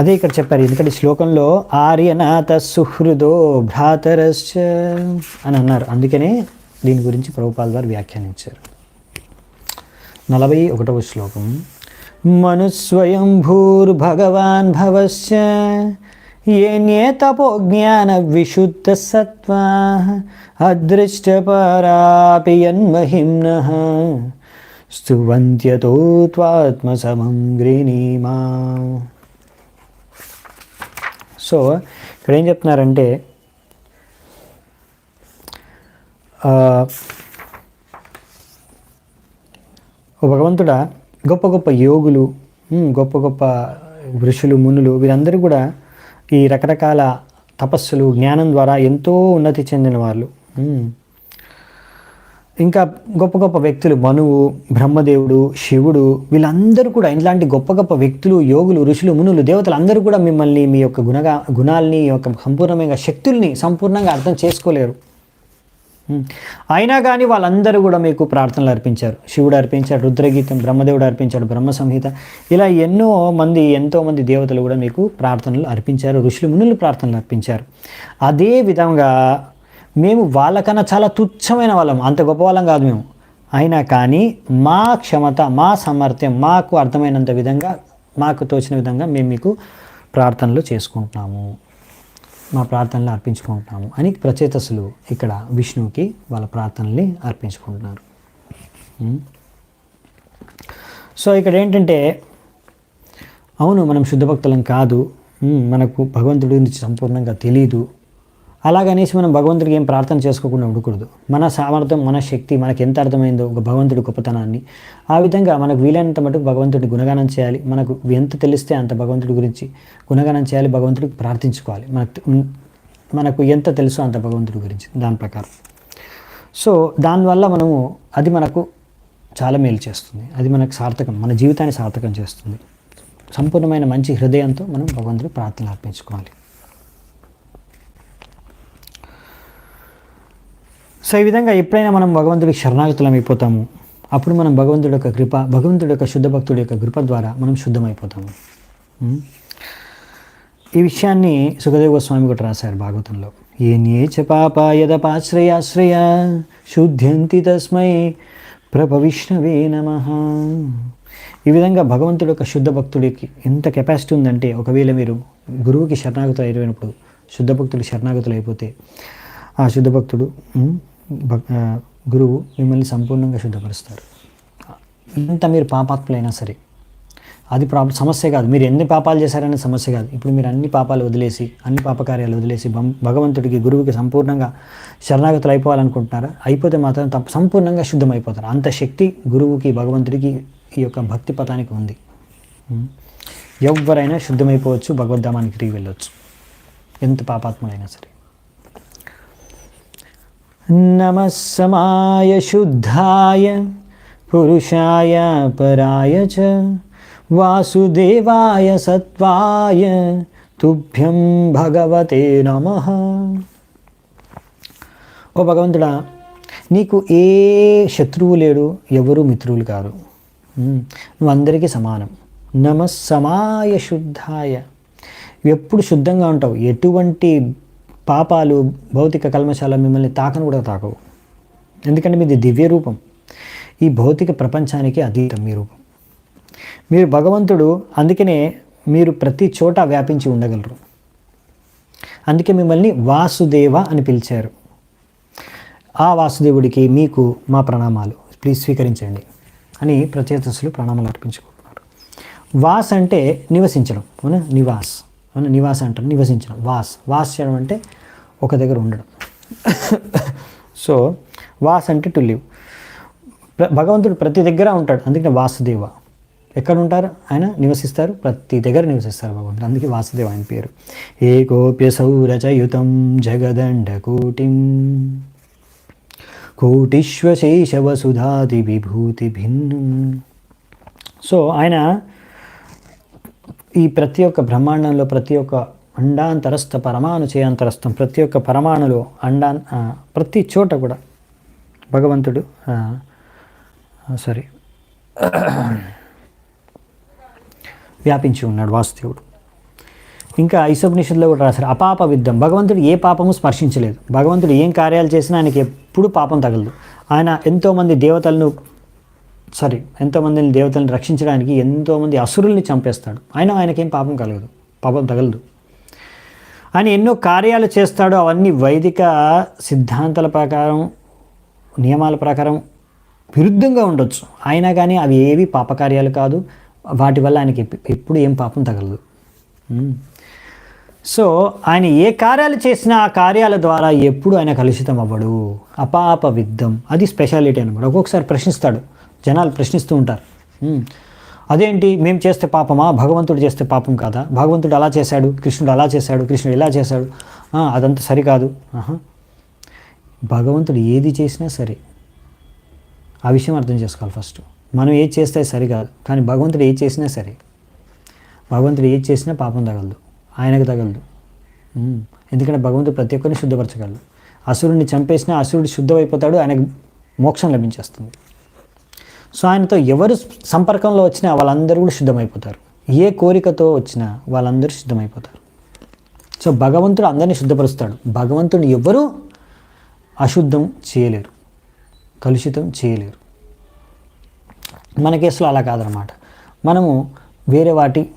అదే ఇక్కడ చెప్పారు. ఎందుకంటే శ్లోకంలో ఆర్యనాథ సుహృదో భ్రాతరశ్చ అని అన్నారు. అందుకనే దీని గురించి ప్రభుపాల్ వారు వ్యాఖ్యానించారు. 41వ శ్లోకం. మనుస్వయంభూర్భగవాన్ భవశ్చ ఏన్యే తపో జ్ఞాన విశుద్ధ సత్వా అదృష్టపరాపి యన్మహిమ్నః స్తువంత్యతో త్వాత్మసమం గృణీమా. సో ఇక్కడ ఏం చెప్తున్నారంటే, ఓ భగవంతుడా, గొప్ప గొప్ప యోగులు, గొప్ప గొప్ప ఋషులు, మునులు, వీరందరూ కూడా ఈ రకరకాల తపస్సులు, జ్ఞానం ద్వారా ఎంతో ఉన్నతి చెందిన వాళ్ళు. ఇంకా గొప్ప గొప్ప వ్యక్తులు, మనువు, బ్రహ్మదేవుడు, శివుడు, వీళ్ళందరూ కూడా ఇలాంటి గొప్ప గొప్ప వ్యక్తులు, యోగులు, ఋషులు, మునులు, దేవతలు అందరూ కూడా మిమ్మల్ని, మీ యొక్క గుణాలని, యొక్క సంపూర్ణమైన శక్తుల్ని సంపూర్ణంగా అర్థం చేసుకోలేరు. అయినా కానీ వాళ్ళందరూ కూడా మీకు ప్రార్థనలు అర్పించారు. శివుడు అర్పించాడు రుద్రగీతం, బ్రహ్మదేవుడు అర్పించాడు బ్రహ్మ సంహిత. ఇలా ఎంతోమంది దేవతలు కూడా మీకు ప్రార్థనలు అర్పించారు, ఋషులు, మునులు ప్రార్థనలు అర్పించారు. అదే విధంగా మేము వాళ్ళకన్నా చాలా తుచ్చమైన వాళ్ళం, అంత గొప్ప వాళ్ళం కాదు మేము. అయినా కానీ మా క్షమత, మా సామర్థ్యం, మాకు అర్థమైనంత విధంగా, మాకు తోచిన విధంగా మేము మీకు ప్రార్థనలు చేసుకుంటున్నాము, మా ప్రార్థనలు అర్పించుకుంటున్నాము అని ప్రచేతసులు ఇక్కడ విష్ణువుకి వాళ్ళ ప్రార్థనల్ని అర్పించుకుంటున్నారు. సో ఇక్కడ ఏంటంటే, అవును మనం శుద్ధ భక్తులం కాదు, మనకు భగవంతుడి గురించి సంపూర్ణంగా తెలీదు, అలాగనేసి మనం భగవంతుడికి ఏం ప్రార్థన చేసుకోకుండా ఉండకూడదు. మన సామర్థ్యం, మన శక్తి, మనకి ఎంత అర్థమైందో ఒక భగవంతుడి గొప్పతనాన్ని, ఆ విధంగా మనకు వీలైనంత మటుకు భగవంతుడి గుణగానం చేయాలి. మనకు ఎంత తెలిస్తే అంత భగవంతుడి గురించి గుణగానం చేయాలి, భగవంతుడికి ప్రార్థించుకోవాలి. మనకు ఎంత తెలుసో అంత భగవంతుడి గురించి దాని ప్రకారం. సో దానివల్ల అది మనకు చాలా మేలు చేస్తుంది, అది మనకు సార్థకం, మన జీవితాన్ని సార్థకం చేస్తుంది. సంపూర్ణమైన మంచి హృదయంతో మనం భగవంతుడి ప్రార్థన అర్పించుకోవాలి. సో ఈ విధంగా ఎప్పుడైనా మనం భగవంతుడికి శరణాగతులం అయిపోతాము, అప్పుడు మనం భగవంతుడి యొక్క కృప, భగవంతుడి యొక్క శుద్ధ భక్తుడి యొక్క కృప ద్వారా మనం శుద్ధమైపోతాము. ఈ విషయాన్ని సుఖదేవ గోస్వామి కూడా రాశారు భాగవతంలో. ఏన్యేచ పాప యదపాశ్రయాశ్రయ శుద్ధ్యంతి తస్మై ప్రభ విష్ణవే నమః. ఈ విధంగా భగవంతుడి యొక్క శుద్ధ భక్తుడికి ఎంత కెపాసిటీ ఉందంటే, ఒకవేళ మీరు గురువుకి శరణాగతులు అయిపోయినప్పుడు, శుద్ధ భక్తుడికి శరణాగతులు అయిపోతే, ఆ శుద్ధ భక్తుడు, గురువు మిమ్మల్ని సంపూర్ణంగా శుద్ధపరుస్తారు. ఎంత మీరు పాపాత్ములైనా సరే అది సమస్య కాదు. మీరు ఎన్ని పాపాలు చేశారనే సమస్య కాదు. ఇప్పుడు మీరు అన్ని పాపాలు వదిలేసి, అన్ని పాపకార్యాలు వదిలేసి భగవంతుడికి, గురువుకి సంపూర్ణంగా శరణాగతులు అయిపోవాలనుకుంటున్నారా? అయిపోతే మాత్రం సంపూర్ణంగా శుద్ధమైపోతారు. అంత శక్తి గురువుకి, భగవంతుడికి ఈ యొక్క భక్తి పథానికి ఉంది. ఎవరైనా శుద్ధమైపోవచ్చు, భగవద్ధామానికి తిరిగి వెళ్ళవచ్చు, ఎంత పాపాత్ములైనా సరే. నమః సమాయ శుద్ధాయ పురుషాయ పరాయ చ వాసుదేవాయ సత్వాయ తుభ్యం భగవతే నమః. ఓ భగవంతుడా, నీకు ఏ శత్రువు లేడు, ఎవరు మిత్రులు కాదు, నువ్వు అందరికీ సమానం. నమః సమాయ శుద్ధాయ, ఎప్పుడు శుద్ధంగా ఉంటావు, ఎటువంటి పాపాలు, భౌతిక కల్మశాల మిమ్మల్ని తాకను కూడా తాకవు. ఎందుకంటే మీది దివ్య రూపం, ఈ భౌతిక ప్రపంచానికి అతీతం మీ రూపం. మీరు భగవంతుడు, అందుకనే మీరు ప్రతి చోట వ్యాపించి ఉండగలరు. అందుకే మిమ్మల్ని వాసుదేవ అని పిలిచారు. ఆ వాసుదేవుడికి మీకు మా ప్రణామాలు, ప్లీజ్ స్వీకరించండి అని ప్రచేతసులు ప్రణామాలు అర్పించుకుంటున్నారు. వాస్ అంటే నివసించడం, అవునా? నివాస్, అవునా? నివాస్ అంటారు, నివసించడం. వాస్ చేయడం అంటే ఒక దగ్గర ఉండడం. సో వాస్ అంటే టు లివ్. భగవంతుడు ప్రతి దగ్గర ఉంటాడు, అందుకని వాసుదేవ. ఎక్కడ ఉంటారు ఆయన? నివసిస్తారు, ప్రతి దగ్గర నివసిస్తారు భగవంతుడు, అందుకే వాసుదేవ ఆయన పేరు. ఏకోప్య సౌరచయుతం జగదండకోటిం కోటిశ్వశేషవసుధాది విభూతి భిన్నం. సో ఆయన ఈ ప్రతి ఒక్క బ్రహ్మాండంలో ప్రతి ఒక్క అండాంతరస్థ పరమాణు చేయంతరస్థం ప్రతి ఒక్క పరమాణులో ప్రతి చోట కూడా భగవంతుడు వ్యాపించి ఉన్నాడు వాసుదేవుడు. ఇంకా ఈశోపనిషత్తులో కూడా రాశారు అపాప విద్ధం. భగవంతుడు ఏ పాపము స్పర్శించలేదు. భగవంతుడు ఏం కార్యాలు చేసినా ఆయనకి ఎప్పుడు పాపం తగలదు. ఆయన ఎంతోమందిని దేవతలను రక్షించడానికి ఎంతోమంది అసురుల్ని చంపేస్తాడు. ఆయనకేం పాపం తగలదు. ఆయన ఎన్నో కార్యాలు చేస్తాడు. అవన్నీ వైదిక సిద్ధాంతాల ప్రకారం నియమాల ప్రకారం విరుద్ధంగా ఉండొచ్చు. అయినా కానీ అవి ఏవి పాపకార్యాలు కాదు. వాటి వల్ల ఆయనకి ఎప్పుడు ఏం పాపం తగలదు. సో ఆయన ఏ కార్యాలు చేసినా ఆ కార్యాల ద్వారా ఎప్పుడు ఆయన కలుషితం అవ్వడు. అపాప విద్ధం, అది స్పెషాలిటీ అనమాట. ఒక్కొక్కసారి ప్రశ్నిస్తాడు, జనాలు ప్రశ్నిస్తూ ఉంటారు, అదేంటి మేము చేస్తే పాపమా, భగవంతుడు చేస్తే పాపం కాదా, భగవంతుడు అలా చేశాడు, కృష్ణుడు అలా చేశాడు, కృష్ణుడు ఇలా చేశాడు, అదంతా సరికాదు. భగవంతుడు ఏది చేసినా సరే, ఆ విషయం అర్థం చేసుకోవాలి ఫస్ట్. మనం ఏది చేస్తే సరికాదు, కానీ భగవంతుడు ఏది చేసినా సరే, భగవంతుడు ఏది చేసినా పాపం తగలదు, ఆయనకు తగలదు. ఎందుకంటే భగవంతుడు ప్రతి ఒక్కరిని శుద్ధపరచగలడు. అసురుడిని చంపేసినా అసురుడు శుద్ధమైపోతాడు, ఆయనకు మోక్షం లభించేస్తుంది. సో ఆయనతో ఎవరు సంపర్కంలో వచ్చినా వాళ్ళందరూ కూడా శుద్ధమైపోతారు. ఏ కోరికతో వచ్చినా వాళ్ళందరూ శుద్ధమైపోతారు. సో భగవంతుడు అందరినీ శుద్ధపరుస్తాడు. భగవంతుడిని ఎవరూ అశుద్ధం చేయలేరు, కలుషితం చేయలేరు. మన కేసులో అలా కాదనమాట. మనము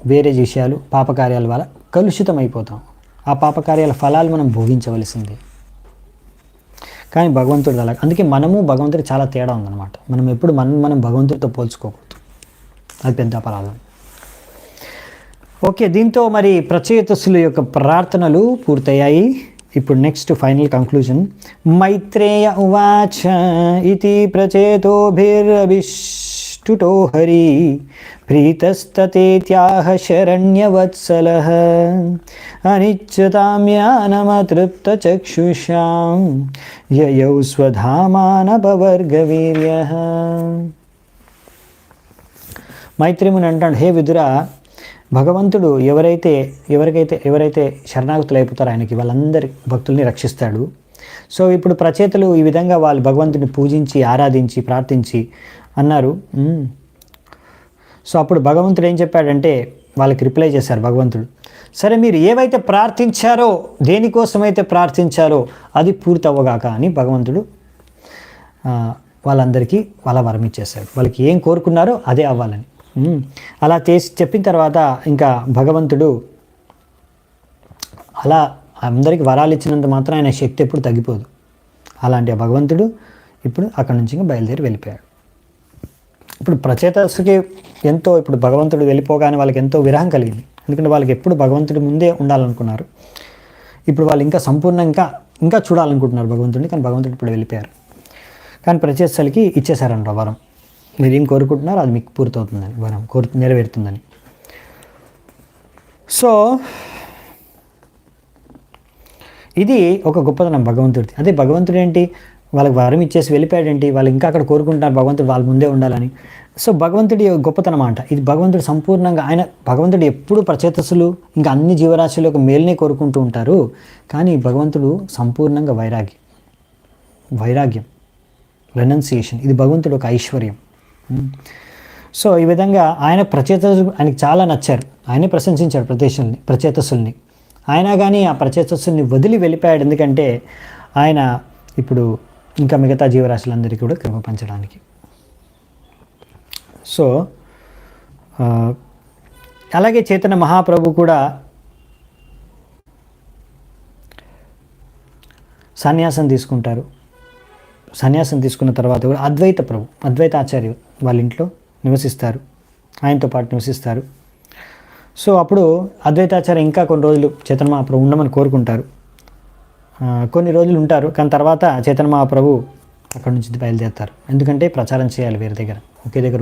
వేరే విషయాలు పాపకార్యాల వల్ల కలుషితం అయిపోతాం. ఆ పాపకార్యాల ఫలాలు మనం భోగించవలసిందే. కానీ భగవంతుడు అలా, అందుకే మనము భగవంతుడు చాలా తేడా ఉందన్నమాట. మనం ఎప్పుడు మనం భగవంతుడితో పోల్చుకోకూడదు, అది పెద్ద అపరాధం. ఓకే, దీంతో మరి ప్రచేతసుల యొక్క ప్రార్థనలు పూర్తయ్యాయి. ఇప్పుడు నెక్స్ట్ ఫైనల్ కంక్లూజన్. మైత్రేయ ఉవాచ ఇతి ప్రచేతోభిరభిష్టుతో హరి ప్రీతస్తతేత్యాహ శరణ్యవత్సలః అనిచ్చతామ్యానమతృప్తచక్షుషాం యయౌ స్వధామానపవర్గవీర్యః. మైత్రేయుని అంటాడు, హే విదురా, భగవంతుడు ఎవరైతే శరణాగతులు అయిపోతారో ఆయనకి వాళ్ళందరి భక్తుల్ని రక్షిస్తాడు. సో ఇప్పుడు ప్రచేతలు ఈ విధంగా వాళ్ళు భగవంతుడిని పూజించి ఆరాధించి ప్రార్థించి అన్నారు. సో అప్పుడు భగవంతుడు ఏం చెప్పాడంటే, వాళ్ళకి రిప్లై చేశారు భగవంతుడు, సరే మీరు ఏవైతే ప్రార్థించారో, దేనికోసమైతే ప్రార్థించారో అది పూర్తి అవ్వగాక అని భగవంతుడు వాళ్ళందరికీ వాళ్ళ వరం ఇచ్చేశాడు. వాళ్ళకి ఏం కోరుకున్నారో అదే అవ్వాలని. అలా చెప్పిన తర్వాత ఇంకా భగవంతుడు అలా అందరికి వరాలు ఇచ్చినంత మాత్రం ఆయన శక్తి ఎప్పుడు తగ్గిపోదు. అలాంటి భగవంతుడు ఇప్పుడు అక్కడి నుంచి ఇంకా బయలుదేరి వెళ్ళిపోయాడు. ఇప్పుడు ప్రచేతసుకి ఇప్పుడు భగవంతుడు వెళ్ళిపోగానే వాళ్ళకి ఎంతో విరహం కలిగింది. ఎందుకంటే వాళ్ళకి ఎప్పుడు భగవంతుడి ముందే ఉండాలనుకున్నారు. ఇప్పుడు వాళ్ళు ఇంకా సంపూర్ణంగా ఇంకా చూడాలనుకుంటున్నారు భగవంతుడిని. కానీ భగవంతుడు ఇప్పుడు వెళ్ళిపోయారు. కానీ ప్రచేతసులకి ఇచ్చేశారంట వరం, మీరు ఏం కోరుకుంటున్నారో అది మీకు పూర్తవుతుందని, వరం నెరవేరుతుందని. సో ఇది ఒక గొప్పతనం భగవంతుడిది. అదే భగవంతుడు ఏంటి, వాళ్ళకి వరం ఇచ్చేసి వెళ్ళిపోయాడేంటి, వాళ్ళు ఇంకా అక్కడ కోరుకుంటున్నారు భగవంతుడు వాళ్ళ ముందే ఉండాలని. సో భగవంతుడి గొప్పతనం అంట ఇది. భగవంతుడు సంపూర్ణంగా భగవంతుడు ఎప్పుడు ప్రచేతసులు ఇంకా అన్ని జీవరాశుల యొక్క మేలునే కోరుకుంటూ ఉంటారు. కానీ భగవంతుడు సంపూర్ణంగా వైరాగ్యం, రెనౌన్సియేషన్, ఇది భగవంతుడు ఒక ఐశ్వర్యం. సో ఈ విధంగా ఆయనకి చాలా నచ్చారు. ఆయనే ప్రశంసించాడు ప్రచేతసుల్ని. ఆయన కానీ ఆ ప్రచేతసుల్ని వదిలి వెళ్ళిపోయాడు. ఎందుకంటే ఆయన ఇప్పుడు ఇంకా మిగతా జీవరాశులందరికీ కూడా కృప పంచడానికి. సో అలాగే చైతన్య మహాప్రభు కూడా సన్యాసం తీసుకుంటారు. సన్యాసం తీసుకున్న తర్వాత కూడా అద్వైతాచార్య వాళ్ళ ఇంట్లో నివసిస్తారు, ఆయనతో పాటు నివసిస్తారు. సో అప్పుడు అద్వైతాచార్య ఇంకా కొన్ని రోజులు చైతన్య మహాప్రభు ఉండమని కోరుకుంటారు. కొన్ని రోజులు ఉంటారు. కానీ తర్వాత చైతన్య మహాప్రభు అక్కడి నుంచి బయలుదేరుతారు. ఎందుకంటే ప్రచారం చేయాలి, వేరే దగ్గర ఒకే దగ్గర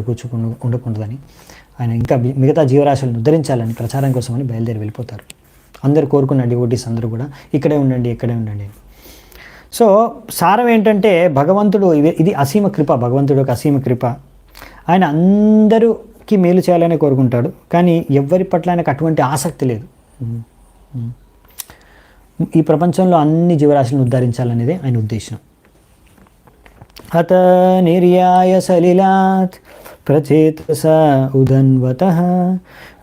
ఉండకూడదని. ఆయన ఇంకా మిగతా జీవరాశులను ఉద్ధరించాలని ప్రచారం కోసమని బయలుదేరి వెళ్ళిపోతారు. అందరు కోరుకున్న డివోటీస్ అందరూ కూడా ఇక్కడే ఉండండి. సో సారం ఏంటంటే భగవంతుడు ఇది అసీమ కృప, భగవంతుడు ఒక అసీమ కృప. ఆయన అందరికీ మేలు చేయాలని కోరుకుంటాడు, కానీ ఎవ్వరి పట్ల ఆయనకు అటువంటి ఆసక్తి లేదు. ఈ ప్రపంచంలో అన్ని జీవరాశులను ఉద్ధరించాలనేదే ఆయన ఉద్దేశం. అత నిర్యాయ సలిలాత్ ప్రచేతస ఉదన్వతః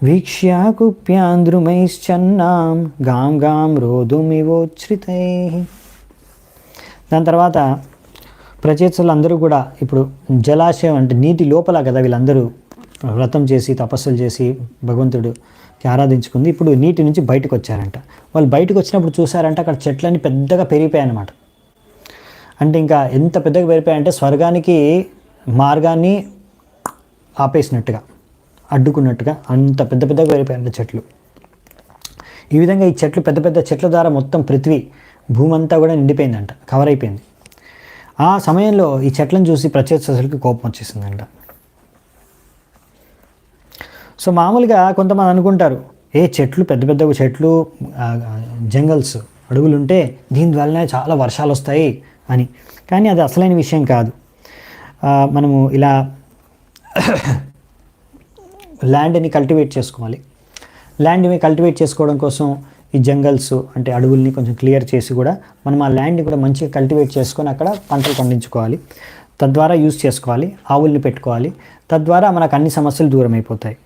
వీక్ష్య కుప్యాంద్రుమైశ్చన్నాం గాం గాం రోదుమివోచ్ఛ్రితైః. దాని తర్వాత ప్రచేతసులు అందరూ కూడా ఇప్పుడు జలాశయం అంటే నీటి లోపల కదా వీళ్ళందరూ వ్రతం చేసి తపస్సులు చేసి భగవంతుడికి ఆరాధించుకుంది. ఇప్పుడు నీటి నుంచి బయటకు వచ్చారంట. వాళ్ళు బయటకు వచ్చినప్పుడు చూసారంట అక్కడ చెట్లన్నీ పెద్దగా పెరిగిపోయాయన్నమాట. అంటే ఇంకా ఎంత పెద్దగా పెరిగిపోయాయంటే స్వర్గానికి మార్గాన్ని ఆపేసినట్టుగా, అడ్డుకున్నట్టుగా అంత పెద్ద పెద్దగా పెరిగిపోయాయంట చెట్లు. ఈ విధంగా ఈ చెట్లు పెద్ద పెద్ద చెట్ల ద్వారా మొత్తం పృథ్వీ భూమి అంతా కూడా నిండిపోయిందంట, కవర్ అయిపోయింది. ఆ సమయంలో ఈ చెట్లను చూసి ప్రచేతసులకి కోపం వచ్చేసిందంట. సో మామూలుగా కొంతమంది అనుకుంటారు, చెట్లు పెద్ద పెద్ద చెట్లు, జంగల్స్, అడవులు ఉంటే దీని వల్లనే చాలా వర్షాలు వస్తాయి అని. కానీ అది అసలైన విషయం కాదు. మనము ఇలా ల్యాండ్ని కల్టివేట్ చేసుకోవాలి. ల్యాండ్ని కల్టివేట్ చేసుకోవడం కోసం ఈ జంగల్స్ అంటే అడవుల్ని కొంచెం క్లియర్ చేసి కూడా మనం ఆ ల్యాండ్ని కూడా మంచిగా కల్టివేట్ చేసుకొని అక్కడ పంటలు పండించుకోవాలి. తద్వారా యూజ్ చేసుకోవాలి, ఆవుల్ని పెట్టుకోవాలి. తద్వారా మనకు అన్ని సమస్యలు దూరం అయిపోతాయి.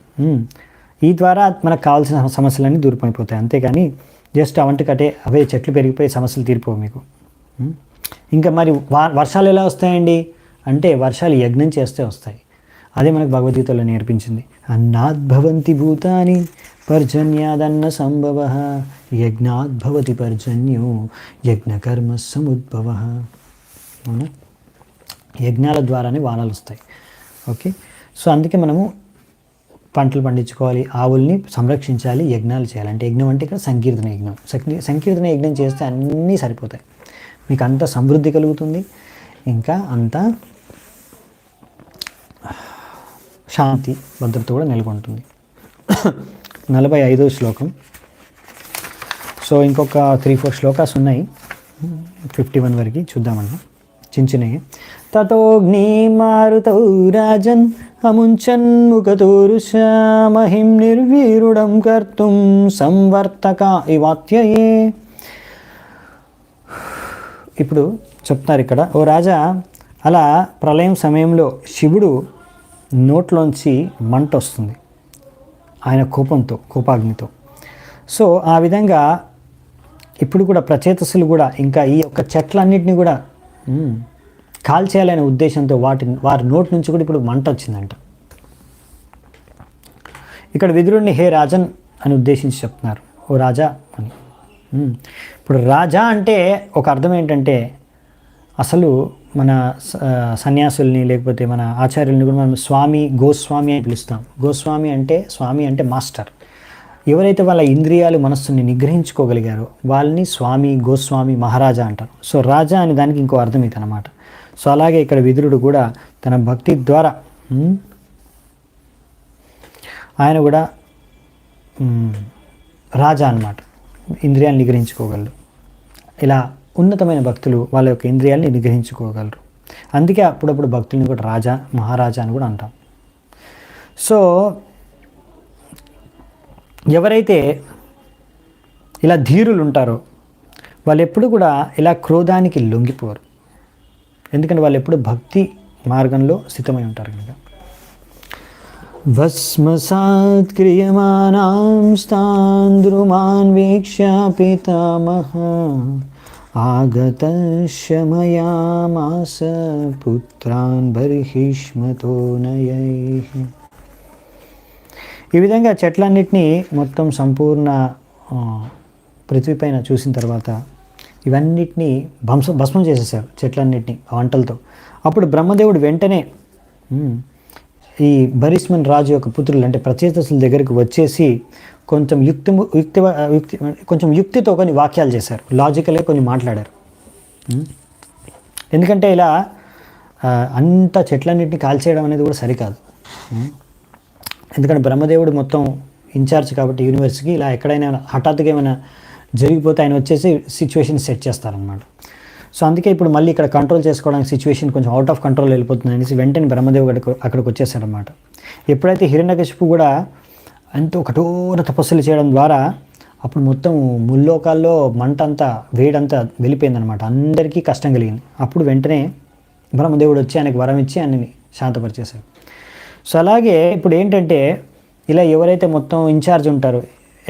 ఈ ద్వారా మనకు కావాల్సిన సమస్యలన్నీ దూరం అయిపోతాయి. అంతేగాని జస్ట్ అవంటికటే అవే చెట్లు పెరిగిపోయి సమస్యలు తీరిపోవు మీకు. ఇంకా మరి వర్షాలు ఎలా వస్తాయండి అంటే వర్షాలు యజ్ఞం చేస్తే వస్తాయి. అదే మనకు భగవద్గీతలో నేర్పించింది. అన్నాద్భవంతి భూతాని పర్జన్యాదన్న సంభవ యజ్ఞాద్భవతి పర్జన్యో యజ్ఞకర్మ సముద్భవ. అవునా, యజ్ఞాల ద్వారానే వానలు వస్తాయి. ఓకే, సో అందుకే మనము పంటలు పండించుకోవాలి, ఆవుల్ని సంరక్షించాలి, యజ్ఞాలు చేయాలి. అంటే యజ్ఞం అంటే ఇక్కడ సంకీర్తన యజ్ఞం. సంకీర్తన యజ్ఞం చేస్తే అన్నీ సరిపోతాయి. మీకు అంత సమృద్ధి కలుగుతుంది, ఇంకా అంత శాంతి భద్రత కూడా నెలకొంటుంది. 45వ శ్లోకం. సో ఇంకొక 3-4 శ్లోకాస్ ఉన్నాయి, 51 వరకు చూద్దామన్నా, చిన్నవి. తతోగ్ని మారుతౌ రాజన్ అముంచన్ముఖతోరుషా మహిం నిర్వీరుడం కర్తుం సంవర్తక ఇవాత్యయే. ఇప్పుడు చెప్తారు ఇక్కడ, ఓ రాజా, అలా ప్రళయం సమయంలో శివుడు నోట్లోంచి మంట వస్తుంది ఆయన కోపాగ్నితో. సో ఆ విధంగా ఇప్పుడు కూడా ప్రచేతసులు కూడా ఇంకా ఈ యొక్క చెట్లన్నిటిని కూడా కాల్చేయాలనే ఉద్దేశంతో వారి నోటి నుంచి కూడా ఇప్పుడు మంట వచ్చిందంట. ఇక్కడ విదురుడిని హే రాజన్ అని ఉద్దేశించి చెప్తున్నారు, ఓ రాజా అని. ఇప్పుడు రాజా అంటే ఒక అర్థం ఏంటంటే, అసలు మన సన్యాసుల్ని లేకపోతే మన ఆచార్యుల్ని కూడా మనం స్వామి, గోస్వామి అని పిలుస్తాం. గోస్వామి అంటే, స్వామి అంటే మాస్టర్. ఎవరైతే వాళ్ళ ఇంద్రియాలు మనస్సుని నిగ్రహించుకోగలిగారో వాళ్ళని స్వామి, గోస్వామి, మహారాజా అంటారు. సో రాజా అని దానికి ఇంకో అర్థం ఇది అన్నమాట. సో అలాగే ఇక్కడ విదురుడు కూడా తన భక్తి ద్వారా ఆయన కూడా రాజా అన్నమాట, ఇంద్రియాలను నిగ్రహించుకోగలరు. ఇలా ఉన్నతమైన భక్తులు వాళ్ళ యొక్క ఇంద్రియాలని నిగ్రహించుకోగలరు. అందుకే అప్పుడప్పుడు భక్తుల్ని కూడా రాజా, మహారాజా అని కూడా అంటాం. సో ఎవరైతే ఇలా ధీరులు ఉంటారో వాళ్ళు ఎప్పుడు కూడా ఇలా క్రోధానికి లొంగిపోరు. ఎందుకంటే వాళ్ళు ఎప్పుడు భక్తి మార్గంలో స్థితమై ఉంటారు కనుక. భస్మసాత్ క్రియమానాం స్తాంద్రుమాన్ వీక్ష్య పితామహ ఆగతశమయామాస పుత్రాన్ బర్హిష్మతో నయైః. ఈ విధంగా చెట్లన్నిటినీ మొత్తం సంపూర్ణ పృథ్వీపైన చూసిన తర్వాత ఇవన్నిటినీ భస్మం చేసేసారు, చెట్లన్నిటినీ వంటలతో. అప్పుడు బ్రహ్మదేవుడు వెంటనే ఈ భరిష్మన్ రాజు యొక్క పుత్రులు అంటే ప్రచేతసుల దగ్గరికి వచ్చేసి కొంచెం కొంచెం యుక్తితో కొన్ని వాక్యాలు చేశారు, లాజికల్గా కొన్ని మాట్లాడారు. ఎందుకంటే ఇలా అంత చెట్లన్నింటినీ కాల్చేయడం అనేది కూడా సరికాదు. ఎందుకంటే బ్రహ్మదేవుడు మొత్తం ఇన్ఛార్జ్ కాబట్టి యూనివర్స్కి, ఇలా ఎక్కడైనా హఠాత్తుగా ఏమైనా జరిగిపోతే ఆయన వచ్చేసి సిచ్యువేషన్ సెట్ చేస్తారనమాట. సో అందుకే ఇప్పుడు మళ్ళీ ఇక్కడ కంట్రోల్ చేసుకోవడానికి సిచ్యువేషన్ కొంచెం అవుట్ ఆఫ్ కంట్రోల్ వెళ్ళిపోతుంది అనేసి వెంటనే బ్రహ్మదేవుడు అక్కడికి వచ్చేసాడనమాట. ఎప్పుడైతే హిరణ్యకశిపు కూడా ఎంతో కఠోర తపస్సులు చేయడం ద్వారా అప్పుడు మొత్తం ముల్లోకాల్లో మంట అంతా వేడంతా వెళ్ళిపోయిందనమాట. అందరికీ కష్టం కలిగింది. అప్పుడు వెంటనే బ్రహ్మదేవుడు వచ్చి ఆయనకు వరం ఇచ్చి ఆయనని శాంతపరిచేశాడు. సో అలాగే ఇప్పుడు ఏంటంటే ఇలా ఎవరైతే మొత్తం ఇన్ఛార్జ్ ఉంటారో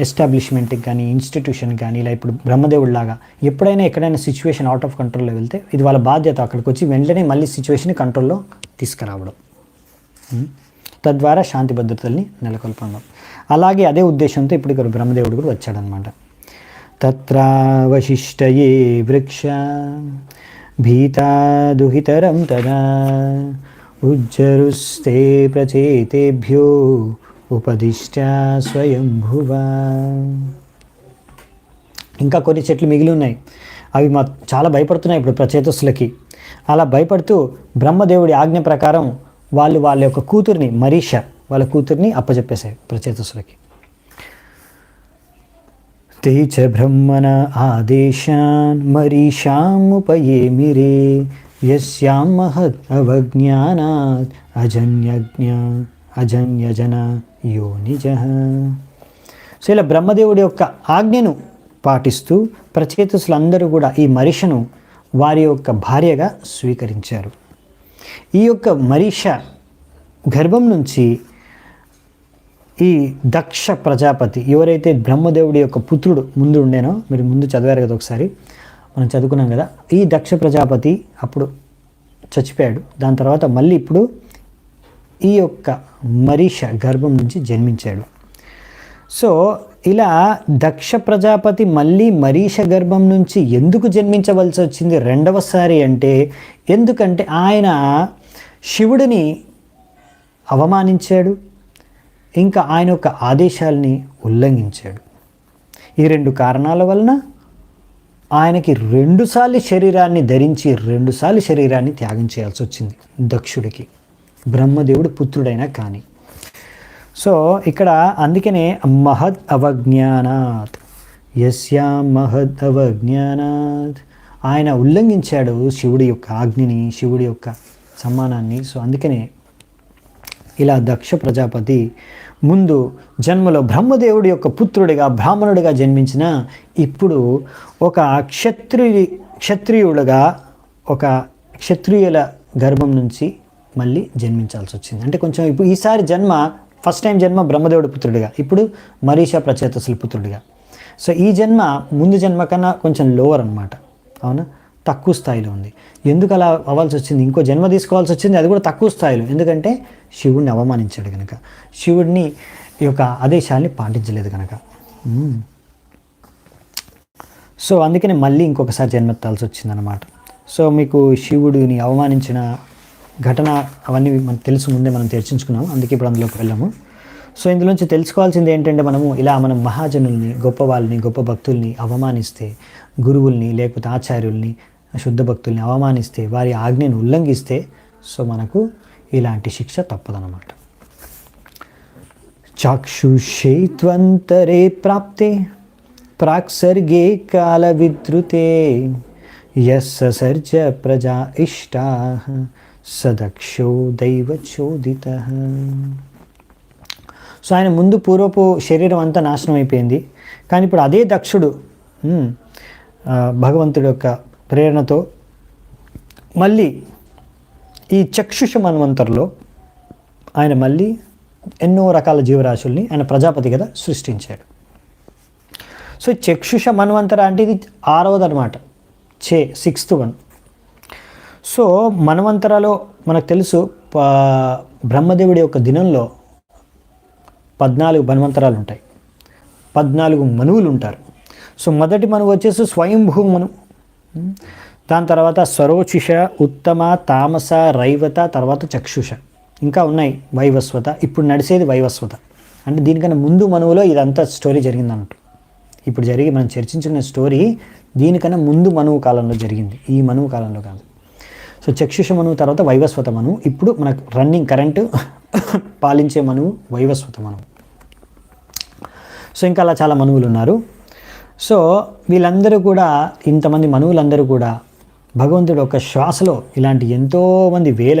ఎస్టాబ్లిష్మెంట్కి కానీ ఇన్స్టిట్యూషన్కి కానీ ఇలా ఇప్పుడు బ్రహ్మదేవుడు లాగా ఎప్పుడైనా ఎక్కడైనా సిచ్యువేషన్ అవుట్ ఆఫ్ కంట్రోల్లో వెళ్తే ఇది వాళ్ళ బాధ్యత అక్కడికి వచ్చి వెంటనే మళ్ళీ సిచ్యువేషన్ని కంట్రోల్లో తీసుకురావడం, తద్వారా శాంతి భద్రతల్ని నెలకొల్పడం. అలాగే అదే ఉద్దేశంతో ఇప్పుడు ఇక్కడ బ్రహ్మదేవుడు కూడా వచ్చాడనమాట. తత్రావశిష్టయే వృక్ష భీతా దుహితరం తదా ఉజ్జరుస్తే ప్రచేతేభ్యో ఉపదిష్టా స్వయంభువా. ఇంకా కొన్ని చెట్లు మిగిలి ఉన్నాయి, అవి చాలా భయపడుతున్నాయి ఇప్పుడు ప్రచేతస్సులకి. అలా భయపడుతూ బ్రహ్మదేవుడి ఆజ్ఞ ప్రకారం వాళ్ళ యొక్క కూతుర్ని మరీష వాళ్ళ కూతుర్ని అప్పచెప్పేశాయి ప్రచేతస్సులకి. తే చ బ్రహ్మణ ఆదేశాన్ మరీషాముపయేమిరే యస్యాం మహద్ అవజ్ఞానాత్ అజన్యజన యోనిజః. సో ఇలా బ్రహ్మదేవుడి యొక్క ఆజ్ఞను పాటిస్తూ ప్రచేతసులందరూ కూడా ఈ మరీషను వారి యొక్క భార్యగా స్వీకరించారు. ఈ యొక్క మరీష గర్భం నుంచి ఈ దక్ష ప్రజాపతి ఎవరైతే బ్రహ్మదేవుడి యొక్క పుత్రుడు ముందు ఉండేనో, మీరు ముందు చదివారు కదా ఒకసారి, మనం చదువుకున్నాం కదా, ఈ దక్ష ప్రజాపతి అప్పుడు చచ్చిపోయాడు. దాని తర్వాత మళ్ళీ ఇప్పుడు ఈ యొక్క మరీష గర్భం నుంచి జన్మించాడు. సో ఇలా దక్ష ప్రజాపతి మళ్ళీ మరీష గర్భం నుంచి ఎందుకు జన్మించవలసి వచ్చింది రెండవసారి అంటే, ఎందుకంటే ఆయన శివుడిని అవమానించాడు, ఇంకా ఆయన యొక్క ఆదేశాలని ఉల్లంఘించాడు. ఈ రెండు కారణాల వలన ఆయనకి 2 సార్లు శరీరాన్ని ధరించి 2 సార్లు శరీరాన్ని త్యాగం చేయాల్సి వచ్చింది దక్షుడికి, బ్రహ్మదేవుడు పుత్రుడైనా కానీ. సో ఇక్కడ అందుకనే మహద్ అవజ్ఞానాత్, యస్యా మహద్ అవజ్ఞానాత్, ఆయన ఉల్లంఘించాడు శివుడి యొక్క ఆజ్ఞని, శివుడి యొక్క సమ్మానాన్ని. సో అందుకనే ఇలా దక్ష ప్రజాపతి ముందు జన్మలో బ్రహ్మదేవుడి యొక్క పుత్రుడిగా బ్రాహ్మణుడిగా జన్మించిన ఇప్పుడు ఒక క్షత్రియుడుగా ఒక క్షత్రియుల గర్భం నుంచి మళ్ళీ జన్మించాల్సి వచ్చింది. అంటే కొంచెం ఇప్పుడు ఈసారి ఫస్ట్ టైం జన్మ బ్రహ్మదేవుడి పుత్రుడిగా, ఇప్పుడు మరీష ప్రచేతసుల పుత్రుడిగా. సో ఈ జన్మ ముందు జన్మ కన్నా కొంచెం లోవర్ అనమాట, అవునా, తక్కువ స్థాయిలో ఉంది. ఎందుకు అలా అవ్వాల్సి వచ్చింది? ఇంకో జన్మ తీసుకోవాల్సి వచ్చింది, అది కూడా తక్కువ స్థాయిలో. ఎందుకంటే శివుడిని అవమానించాడు కనుక, శివుడిని యొక్క ఆదేశాన్ని పాటించలేదు కనుక. సో అందుకని మళ్ళీ ఇంకొకసారి జన్మెత్తాల్సి వచ్చిందనమాట. సో మీకు శివుడిని అవమానించిన ఘటన అవన్నీ మనకు తెలుసు, ముందే మనం చర్చించుకున్నాము, అందుకే ఇప్పుడు అందులోకి వెళ్ళాము. సో ఇందులోంచి తెలుసుకోవాల్సింది ఏంటంటే, మనం మహాజనుల్ని, గొప్ప వాళ్ళని, గొప్ప భక్తుల్ని అవమానిస్తే, గురువుల్ని లేకపోతే ఆచార్యుల్ని, శుద్ధ భక్తుల్ని అవమానిస్తే, వారి ఆజ్ఞను ఉల్లంఘిస్తే, సో మనకు ఇలాంటి శిక్ష తప్పదన్నమాట. చాక్షుషేత్వంతరే ప్రాప్తే ప్రాక్సర్గే కాల విద్రుతే యస్సర్జ ప్రజా ఇష్టా సదక్షో దైవచోదిత. సో ఆయన ముందు పూర్వపు శరీరం అంతా నాశనం అయిపోయింది, కానీ ఇప్పుడు అదే దక్షుడు భగవంతుడి యొక్క ప్రేరణతో మళ్ళీ ఈ చక్షుష మన్వంతర్లో ఆయన మళ్ళీ ఎన్నో రకాల జీవరాశుల్ని ఆయన ప్రజాపతి కదా సృష్టించాడు. సో చక్షుష మన్వంతర అంటే ఇది 6వది అనమాట, 6th వన్. సో మన్వంతరాలో మనకు తెలుసు బ్రహ్మదేవుడి యొక్క దినంలో 14 మన్వంతరాలు ఉంటాయి, 14 మనువులు ఉంటారు. సో మొదటి మనువు వచ్చేసి స్వయంభూ మను, దాని తర్వాత స్వరోచిష, ఉత్తమ, తామస, రైవత, తర్వాత చక్షుష, ఇంకా ఉన్నాయి వైవస్వత. ఇప్పుడు నడిచేది వైవస్వత. అంటే దీనికన్నా ముందు మనువులో ఇదంతా స్టోరీ జరిగిందన్నట్టు. ఇప్పుడు మనం చర్చించుకునే స్టోరీ దీనికన్నా ముందు మనువు కాలంలో జరిగింది, ఈ మనువు కాలంలో కాదు. సో చక్షుష మనువు తర్వాత వైవస్వత మనువు, ఇప్పుడు మనకు రన్నింగ్ కరెంటు పాలించే మనువు వైవస్వత మనువు. సో ఇంకా అలా చాలా మనువులు ఉన్నారు. సో వీళ్ళందరూ కూడా, ఇంతమంది మనువులందరూ కూడా భగవంతుడు ఒక శ్వాసలో ఇలాంటి ఎంతోమంది వేల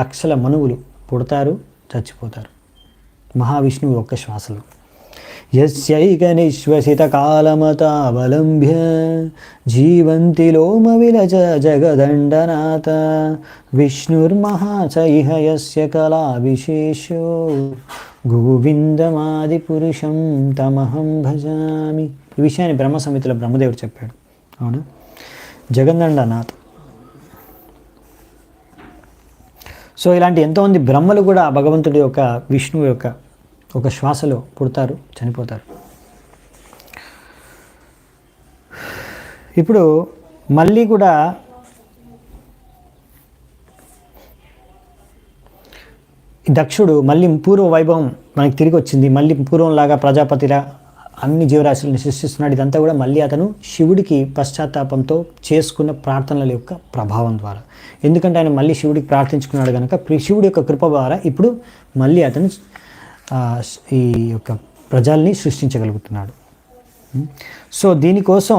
లక్షల మనువులు పుడతారు, చచ్చిపోతారు మహావిష్ణువు ఒక్క శ్వాసలో. యస్యైక నిశ్వసిత కాలమతావలంబ్య జీవంతి లోమ విలజ జగదండనాథ విష్ణుర్మహాచైహ యస్య కళా విశేషో గోవిందమాది పురుషం తమహం భజామి. ఈ విషయాన్ని బ్రహ్మ సమితిలో బ్రహ్మదేవుడు చెప్పాడు. అవునా, జగదండనాథ్. సో ఇలాంటి ఎంతోమంది బ్రహ్మలు కూడా భగవంతుడి యొక్క విష్ణువు యొక్క ఒక శ్వాసలో పుడతారు, చనిపోతారు. ఇప్పుడు మళ్ళీ కూడా దక్షుడు మళ్ళీ పూర్వ వైభవం మనకి తిరిగి వచ్చింది. మళ్ళీ పూర్వంలాగా ప్రజాపతిలా అన్ని జీవరాశులను సృష్టిస్తున్నాడు. ఇదంతా కూడా మళ్ళీ అతను శివుడికి పశ్చాత్తాపంతో చేసుకున్న ప్రార్థనల యొక్క ప్రభావం ద్వారా. ఎందుకంటే ఆయన మళ్ళీ శివుడికి ప్రార్థించుకున్నాడు కనుక శివుడి యొక్క కృప ద్వారా ఇప్పుడు మళ్ళీ అతను ఈ యొక్క ప్రజల్ని సృష్టించగలుగుతున్నాడు. సో దీనికోసం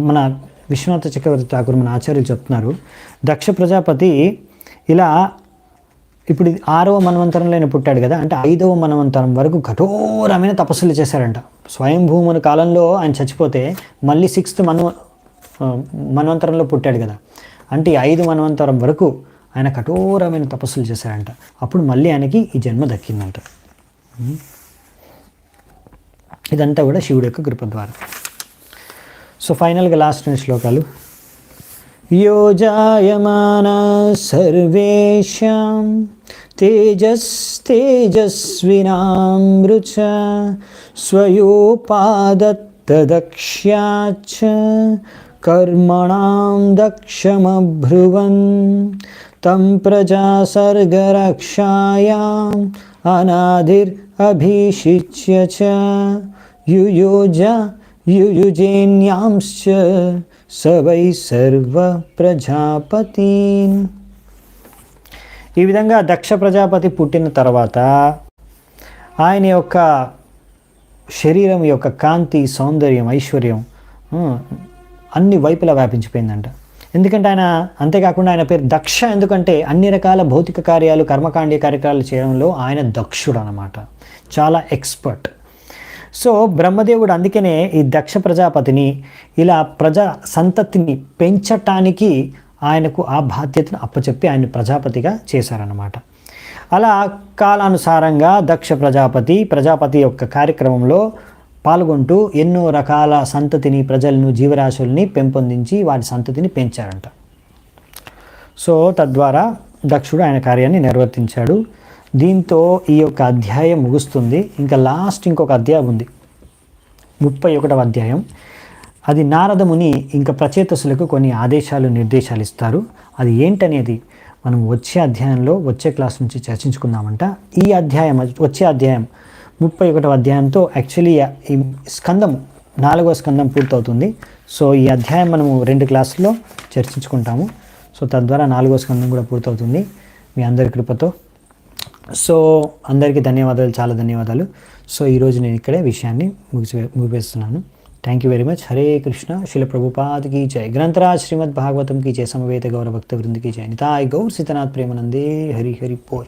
మన విశ్వనాథ చక్రవర్తి ఠాకూర్ మన ఆచార్యులు చెప్తున్నారు, దక్ష ప్రజాపతి ఇలా ఇప్పుడు 6వ మన్వంతరంలో పుట్టాడు కదా, అంటే 5వ మన్వంతరం వరకు కఠోరమైన తపస్సులు చేశారంట. స్వయంభూముని కాలంలో ఆయన చచ్చిపోతే మళ్ళీ 6th మన్వంతరంలో పుట్టాడు కదా, అంటే 5 మన్వంతరం వరకు ఆయన కఠోరమైన తపస్సులు చేశారంట. అప్పుడు మళ్ళీ ఆయనకి ఈ జన్మ దక్కిందంట. ఇదంతా కూడా శివుడి యొక్క కృప ద్వారా. సో ఫైనల్గా లాస్ట్ 2 శ్లోకాలు. యో జాయమాన సర్వేషాం తేజస్వినాం రుచ స్వయోపాదత్తదక్ష్యాచ్చ కర్మణాం దక్షమబ్రువన్ తం ప్రజా సర్గరక్షాయాం అనాదిర్ అభిషిచ్య చ యుయుజేన్యాంశ్చ సవై సర్వ ప్రజాపతీన్. ఈ విధంగా దక్ష ప్రజాపతి పుట్టిన తర్వాత ఆయన యొక్క శరీరం యొక్క కాంతి, సౌందర్యం, ఐశ్వర్యం అన్ని వైపులా వ్యాపించిపోయిందంట. ఎందుకంటే ఆయన, అంతేకాకుండా ఆయన పేరు దక్ష ఎందుకంటే అన్ని రకాల భౌతిక కార్యాలు, కర్మకాండీయ కార్యక్రమాలు చేయడంలో ఆయన దక్షుడు అన్నమాట, చాలా ఎక్స్పర్ట్. సో బ్రహ్మదేవుడు అందుకనే ఈ దక్ష ప్రజాపతిని ఇలా ప్రజా సంతతిని పెంచటానికి ఆయనకు ఆ బాధ్యతను అప్పచెప్పి ఆయన ప్రజాపతిగా చేశారన్నమాట. అలా కాలానుసారంగా దక్ష ప్రజాపతి యొక్క కార్యక్రమంలో పాల్గొంటూ ఎన్నో రకాల సంతతిని, ప్రజలను, జీవరాశుల్ని పెంపొందించి వాటి సంతతిని పెంచారంట. సో తద్వారా దక్షుడు ఆయన కార్యాన్ని నిర్వర్తించాడు. దీంతో ఈ యొక్క అధ్యాయం ముగుస్తుంది. ఇంకా ఇంకొక అధ్యాయం ఉంది, 31వ అధ్యాయం. అది నారదముని ఇంకా ప్రచేతసులకు కొన్ని ఆదేశాలు, నిర్దేశాలు ఇస్తారు. అది ఏంటనేది మనం వచ్చే అధ్యాయంలో, వచ్చే క్లాస్ నుంచి చర్చించుకుందామంట. ఈ అధ్యాయం, వచ్చే అధ్యాయం 31వ అధ్యాయంతో యాక్చువల్లీ ఈ స్కందము 4వ స్కందం పూర్తవుతుంది. సో ఈ అధ్యాయం మనము 2 క్లాసుల్లో చర్చించుకుంటాము. సో తద్వారా 4వ స్కందం కూడా పూర్తవుతుంది మీ అందరి కృపతో. సో అందరికీ ధన్యవాదాలు, చాలా ధన్యవాదాలు. సో ఈరోజు నేను ఇక్కడే విషయాన్ని ముగిస్తున్నాను. Thank you very much. Hare Krishna. శిల ప్రభుపాద్ की जय. ग्रंथराज श्रीमद् भागवतम की जय. समवेत गौर भक्त वृंद की जय. निताय गौर सीतनाथ प्रेमानंदे. हरि हरि बोल.